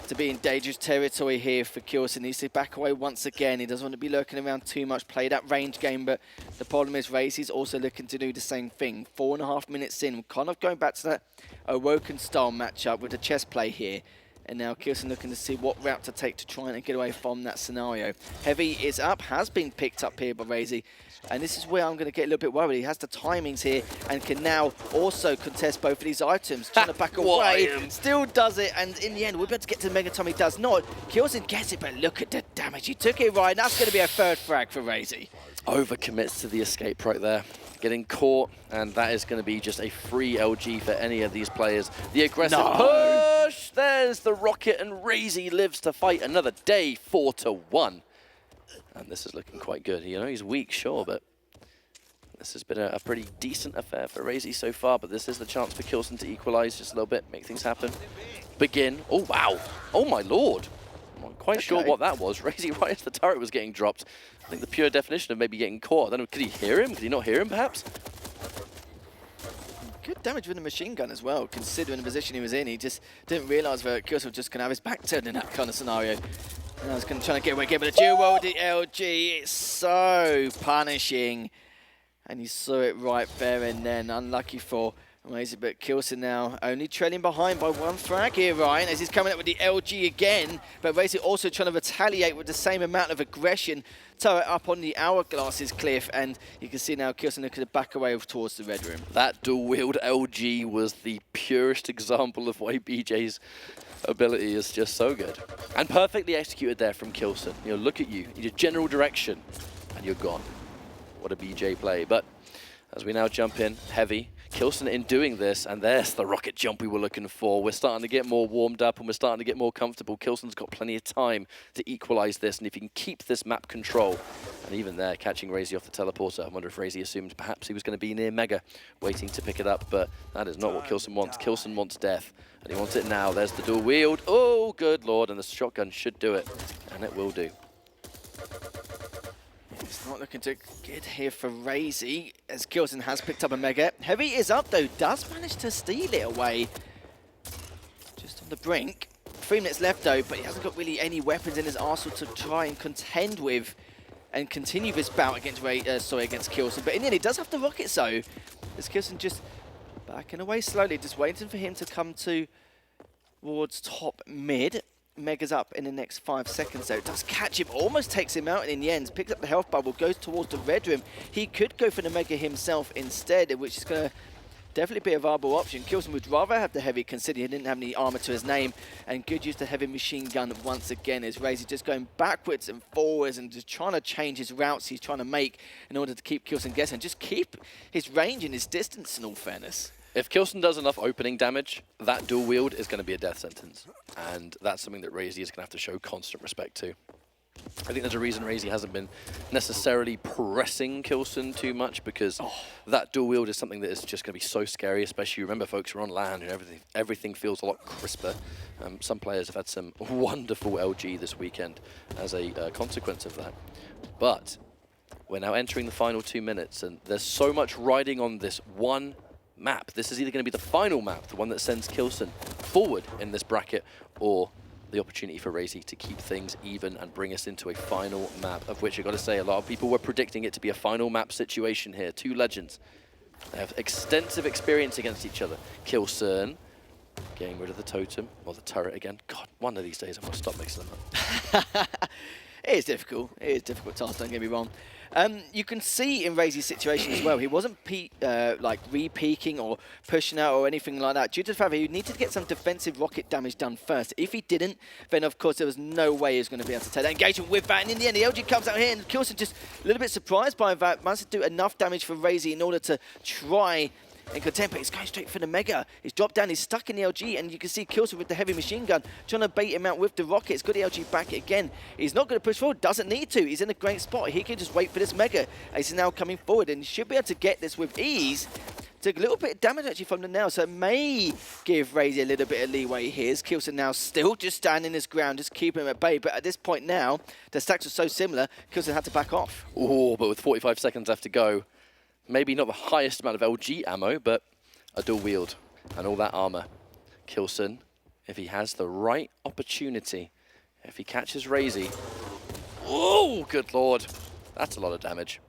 to be in dangerous territory here for k1llsen. Needs to back away once again. He doesn't want to be lurking around too much, play that range game, but the problem is raisy's also looking to do the same thing. 4.5 minutes in, we're kind of going back to that Awoken style matchup with the chess play here. And now k1llsen looking to see what route to take to try and get away from that scenario. Heavy is up, has been picked up here by raisy. And this is where I'm going to get a little bit worried. He has the timings here and can now also contest both of these items. Trying to back away, still does it. And in the end, we're about to get to the Mega Tom. He does not. k1llsen gets it, but look at the damage. He took it right. That's going to be a 3rd frag for raisy. Overcommits to the escape right there. Getting caught, and that is going to be just a free LG for any of these players. The aggressive push! There's the rocket, and raisy lives to fight another day, 4-1. And this is looking quite good. You know, he's weak, sure, but this has been a pretty decent affair for raisy so far, but this is the chance for k1llsen to equalize just a little bit, make things happen. Begin. Oh, wow. Oh, my lord. I'm not quite sure what that was. raisy right as the turret was getting dropped. I think the pure definition of maybe getting caught. I don't know, could he hear him? Could he not hear him, perhaps? Good damage with the machine gun as well, considering the position he was in. He just didn't realise that k1llsen was just going to have his back turned in that kind of scenario. And I was going to try to get away again, but the dual the LG, it's so punishing. And you saw it right there and then. Unlucky for raisy, but k1llsen now only trailing behind by 1 frag here, Ryan, as he's coming up with the LG again. But raisy also trying to retaliate with the same amount of aggression. Turret up on the hourglasses cliff, and you can see now k1llsen looking to back away towards the red room. That dual-wield LG was the purest example of why BJ's ability is just so good. And perfectly executed there from k1llsen. You know, look at you, in your general direction, and you're gone. What a BJ play. But as we now jump in, heavy, k1llsen in doing this, and there's the rocket jump we were looking for. We're starting to get more warmed up and we're starting to get more comfortable. k1llsen's got plenty of time to equalize this, and if he can keep this map control, and even there, catching raisy off the teleporter. I wonder if raisy assumed perhaps he was going to be near Mega, waiting to pick it up, but that is not what k1llsen wants. k1llsen wants death, and he wants it now. There's the dual wield. Oh, good lord, and the shotgun should do it. and it will do. It's not looking too good here for raisy, as k1llsen has picked up a Mega. Heavy is up though, does manage to steal it away. Just on the brink. 3 minutes left though, but he hasn't got really any weapons in his arsenal to try and contend with and continue this bout against against k1llsen. But in the end, he does have the rockets though. As k1llsen just backing away slowly, just waiting for him to come towards top mid. Mega's up in the next 5 seconds though. Does catch him, almost takes him out, and in the end picks up the health bubble, goes towards the red room. He could go for the Mega himself instead, which is going to definitely be a viable option. k1llsen would rather have the heavy, considering he didn't have any armor to his name, and good use the heavy machine gun once again, as raisy just going backwards and forwards and just trying to change his routes he's trying to make in order to keep k1llsen guessing, just keep his range and his distance in all fairness. If k1llsen does enough opening damage, that dual wield is going to be a death sentence. And that's something that raisy is going to have to show constant respect to. I think there's a reason raisy hasn't been necessarily pressing k1llsen too much, because that dual wield is something that is just going to be so scary, especially, remember folks, we're on land and everything feels a lot crisper. Some players have had some wonderful LG this weekend as a consequence of that. But we're now entering the final 2 minutes, and there's so much riding on this one map. This is either going to be the final map, the one that sends k1llsen forward in this bracket, or the opportunity for raisy to keep things even and bring us into a final map, of which I've got to say a lot of people were predicting it to be a final map situation here. Two legends. They have extensive experience against each other. k1llsen getting rid of the totem, or the turret again. God, one of these days I'm going to stop mixing them up. It is difficult. It is a difficult task, don't get me wrong. You can see in raisy's situation as well, he wasn't like re-peeking or pushing out or anything like that, due to the fact that he needed to get some defensive rocket damage done first. If he didn't, then of course there was no way he was going to be able to take that engagement with that. And in the end, the LG comes out here, and k1llsen just a little bit surprised by that, managed to do enough damage for raisy in order to try and contend, but he's going straight for the Mega. He's dropped down, he's stuck in the LG, and you can see k1llsen with the heavy machine gun trying to bait him out with the rockets. Got the LG back again. He's not going to push forward, doesn't need to. He's in a great spot. He can just wait for this Mega. He's now coming forward, and he should be able to get this with ease. Took a little bit of damage actually from the nail, so it may give raisy a little bit of leeway here. k1llsen now still just standing his ground, just keeping him at bay. But at this point now, the stacks are so similar, k1llsen had to back off. Oh, but with 45 seconds left to go, maybe not the highest amount of LG ammo, but a dual wield and all that armor. k1llsen, if he has the right opportunity, if he catches raisy, oh, good lord, that's a lot of damage.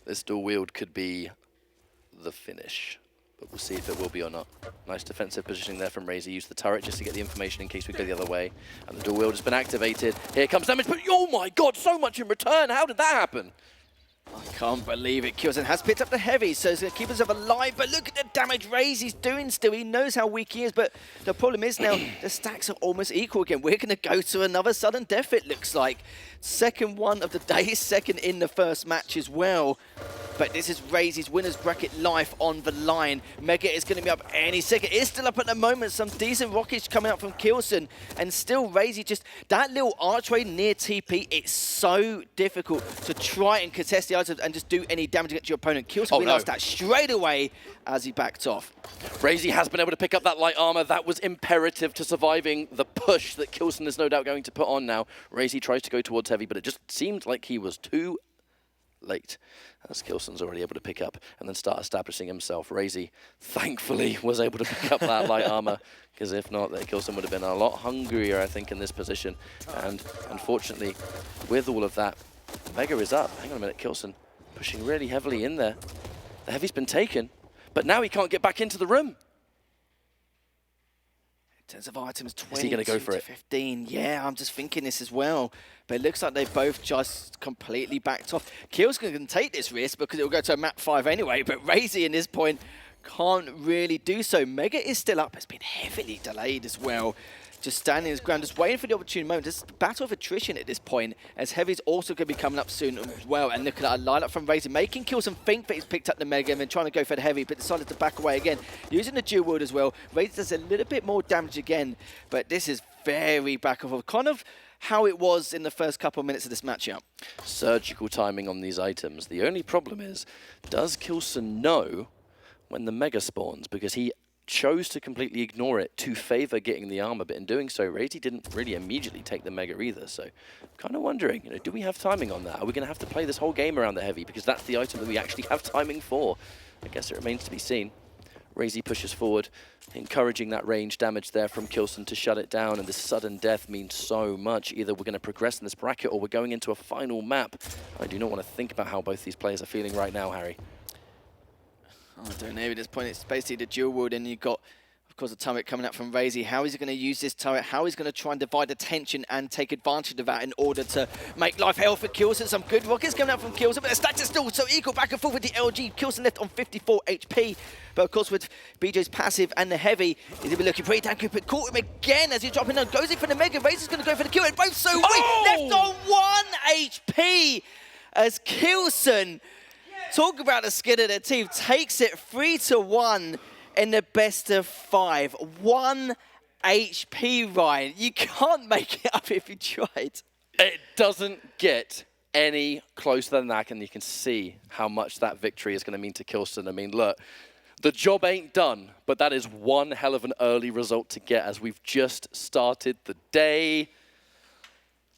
This dual wield could be the finish, but we'll see if it will be or not. Nice defensive positioning there from raisy. Use the turret just to get the information in case we go the other way. And the dual wield has been activated. Here comes damage, but oh my god, so much in return. How did that happen? I can't believe it. k1llsen has picked up the heavy, so he's going to keep himself alive. But look at the damage raisy he's doing still. He knows how weak he is, but the problem is now the stacks are almost equal again. We're going to go to another sudden death, it looks like. Second one of the day, second in the first match as well. But this is raisy's winner's bracket life on the line. Mega is going to be up any second. It's still up at the moment. Some decent rockets coming out from k1llsen. And still raisy just, that little archway near TP, it's so difficult to try and contest the items and just do any damage against your opponent. k1llsen realized that straight away as he backed off. raisy has been able to pick up that light armor. That was imperative to surviving the push that k1llsen is no doubt going to put on now. raisy tries to go towards heavy, but it just seemed like he was too late, as k1llsen's already able to pick up and then start establishing himself. raisy, thankfully, was able to pick up that light armor, because if not, k1llsen would have been a lot hungrier, I think, in this position. And unfortunately, with all of that, Mega is up. Hang on a minute, k1llsen pushing really heavily in there. The heavy's been taken, but now he can't get back into the room. In terms of items, 20 Is he going to go for it? 15. Yeah, I'm just thinking this as well. But it looks like they both just completely backed off. k1llsen's going to take this risk because it will go to a map 5 anyway. But raisy in this point can't really do so. Mega is still up. It's been heavily delayed as well. Just standing his ground, just waiting for the opportune moment. Just a battle of attrition at this point, as heavy's also going to be coming up soon as well. And look at that, a lineup from raisy, making k1llsen think that he's picked up the Mega and then trying to go for the heavy, but decided to back away again. Using the dual wield as well. raisy does a little bit more damage again, but this is very back and forth. Kind of how it was in the first couple of minutes of this matchup. Surgical timing on these items. The only problem is, does k1llsen know when the Mega spawns? Because he chose to completely ignore it to favor getting the armor, but in doing so, raisy didn't really immediately take the Mega either. So, kind of wondering, do we have timing on that? Are we going to have to play this whole game around the Heavy? Because that's the item that we actually have timing for. I guess it remains to be seen. raisy pushes forward, encouraging that range damage there from k1llsen to shut it down, and this sudden death means so much. Either we're going to progress in this bracket or we're going into a final map. I do not want to think about how both these players are feeling right now, Harry. I don't know, at this point it's basically the dual wield, and you've got, of course, a turret coming up from raisy. How is he going to use this turret? How is he going to try and divide attention and take advantage of that in order to make life hell for k1llsen? Some good rockets coming out from k1llsen, but the stats are still so equal back and forth with the LG. k1llsen left on 54 HP, but of course with BJ's passive and the heavy, he's going to be looking pretty damn good, but caught him again as he's dropping down. Goes in for the Mega, raizyy's going to go for the kill, and both so weak. Left on 1 HP as k1llsen, talk about the skin of the team, takes it 3-1 in the best of 5. 1 HP, Ryan. You can't make it up if you tried. It doesn't get any closer than that, and you can see how much that victory is going to mean to k1llsen. I mean, look, the job ain't done, but that is one hell of an early result to get as we've just started the day.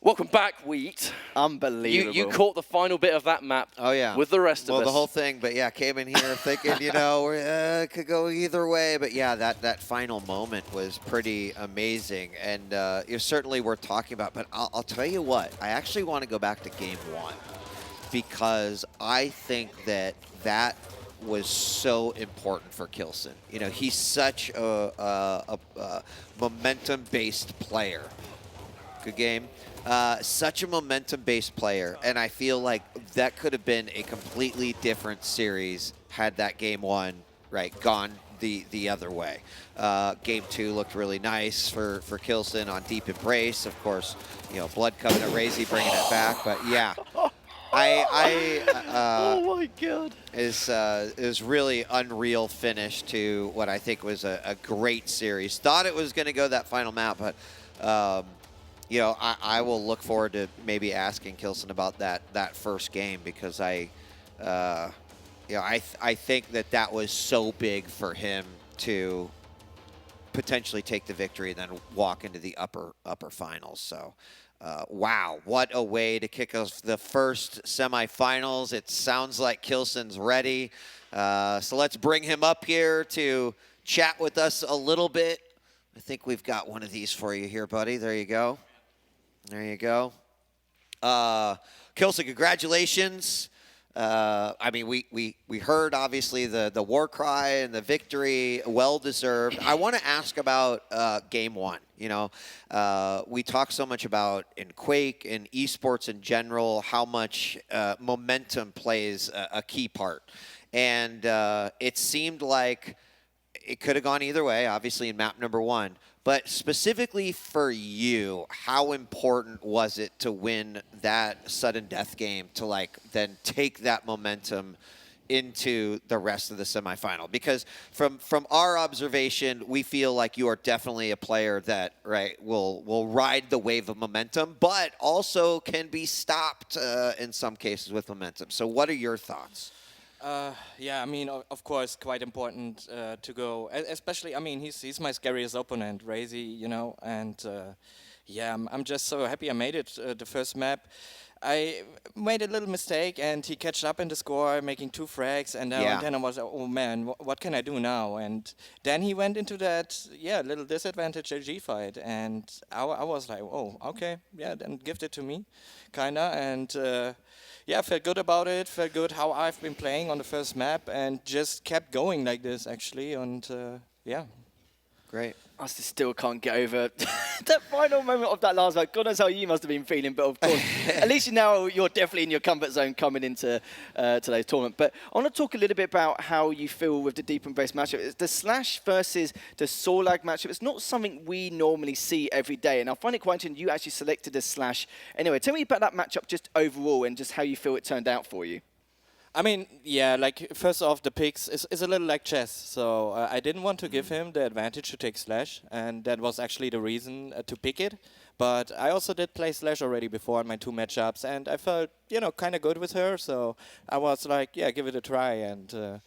Welcome back, Wheat. Unbelievable. You caught the final bit of that map with the rest of us. Well, the whole thing, but yeah, came in here thinking, it could go either way. But yeah, that final moment was pretty amazing. And it's certainly worth talking about. But I'll tell you what, I actually want to go back to game 1 because I think that was so important for k1llsen. He's such a momentum-based player. Good game. Such a momentum-based player, and I feel like that could have been a completely different series had that game 1 gone the other way. Game 2 looked really nice for k1llsen on Deep Embrace. Of course, Blood Covenant raisy bringing it back, but yeah. Oh my God! It was really unreal finish to what I think was a great series. Thought it was going to go that final map, but I will look forward to maybe asking k1llsen about that first game because I think that was so big for him to potentially take the victory and then walk into the upper finals. So, wow, what a way to kick off the first semifinals. It sounds like k1llsen's ready. So let's bring him up here to chat with us a little bit. I think we've got one of these for you here, buddy. There you go. There you go. k1llsen, congratulations. I mean, we heard, obviously, the war cry and the victory, well-deserved. I want to ask about game 1. We talk so much about, in Quake and esports in general, how much momentum plays a key part. And it seemed like it could have gone either way, obviously, in map number 1. But specifically for you, how important was it to win that sudden death game to then take that momentum into the rest of the semifinal? Because from our observation, we feel like you are definitely a player that will ride the wave of momentum, but also can be stopped in some cases with momentum. So what are your thoughts? Yeah, I mean, of course, quite important to go. Especially, I mean, he's my scariest opponent, raisy, and yeah, I'm just so happy I made it the first map. I made a little mistake, and he catched up in the score, making 2 frags, and then I was like, oh man, what can I do now? And then he went into that, little disadvantage LG fight, and I was like, oh, okay, yeah, then gift it to me, kinda, and yeah, felt good about it, felt good how I've been playing on the first map, and just kept going like this, actually, and yeah. Great. I still can't get over that final moment of that last map. God knows how you must have been feeling, but of course, at least you're definitely in your comfort zone coming into today's tournament. But I want to talk a little bit about how you feel with the Deep Embrace matchup. It's the Slash versus the Sorlag matchup. It's not something we normally see every day, and I find it quite interesting you actually selected the Slash. Anyway, tell me about that matchup just overall and just how you feel it turned out for you. I mean, yeah, first off, the picks is a little like chess, so I didn't want to give him the advantage to take Slash, and that was actually the reason to pick it. But I also did play Slash already before in my 2 matchups, and I felt, kind of good with her, so I was like, yeah, give it a try, and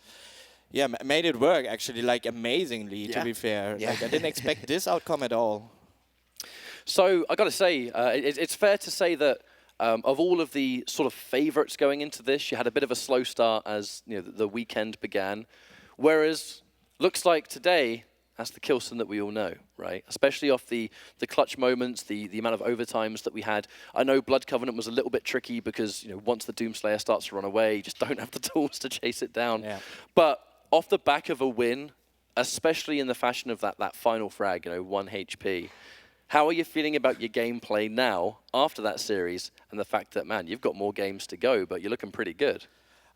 yeah, made it work actually, like amazingly. To Yeah. be fair, Yeah. like I didn't expect this outcome at all. So I got to say, it's fair to say that of all of the sort of favourites going into this, you had a bit of a slow start as the weekend began, whereas looks like today that's the k1llsen that we all know, right? Especially off the clutch moments, the amount of overtimes that we had. I know Blood Covenant was a little bit tricky because once the Doomslayer starts to run away, you just don't have the tools to chase it down. Yeah. But off the back of a win, especially in the fashion of that final frag, 1 HP. How are you feeling about your gameplay now after that series and the fact that, man, you've got more games to go, but you're looking pretty good?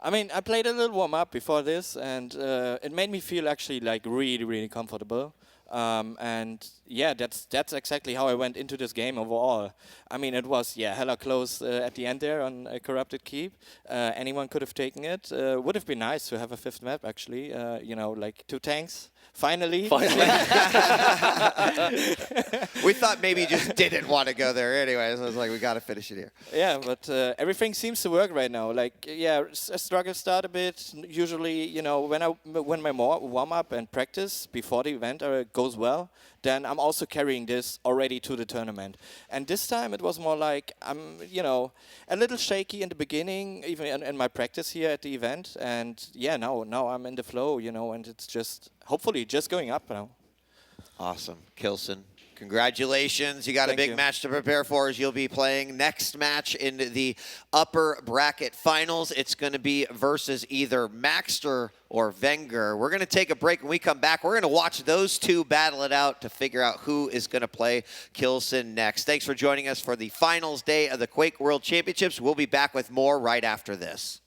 I mean, I played a little warm-up before this, and it made me feel actually like really, really comfortable. And yeah, that's exactly how I went into this game overall. I mean, it was hella close at the end there on a Corrupted Keep. Anyone could have taken it. Would have been nice to have a 5th map actually. Like 2 tanks. Finally. We thought maybe you just didn't want to go there anyways. I was like, we got to finish it here. Yeah, but everything seems to work right now. Like, yeah, a struggle start a bit. Usually, when my warm-up and practice before the event goes well, then I'm also carrying this already to the tournament. And this time it was more like I'm, a little shaky in the beginning, even in my practice here at the event. And yeah, now I'm in the flow, and it's just hopefully just going up now. Awesome. k1llsen, congratulations. You got a Thank big you. match to prepare for as you'll be playing next match in the upper bracket finals. It's going to be versus either Maxter or Wenger. We're going to take a break. When we come back, we're going to watch those two battle it out to figure out who is going to play k1llsen next. Thanks for joining us for the finals day of the Quake World Championships. We'll be back with more right after this.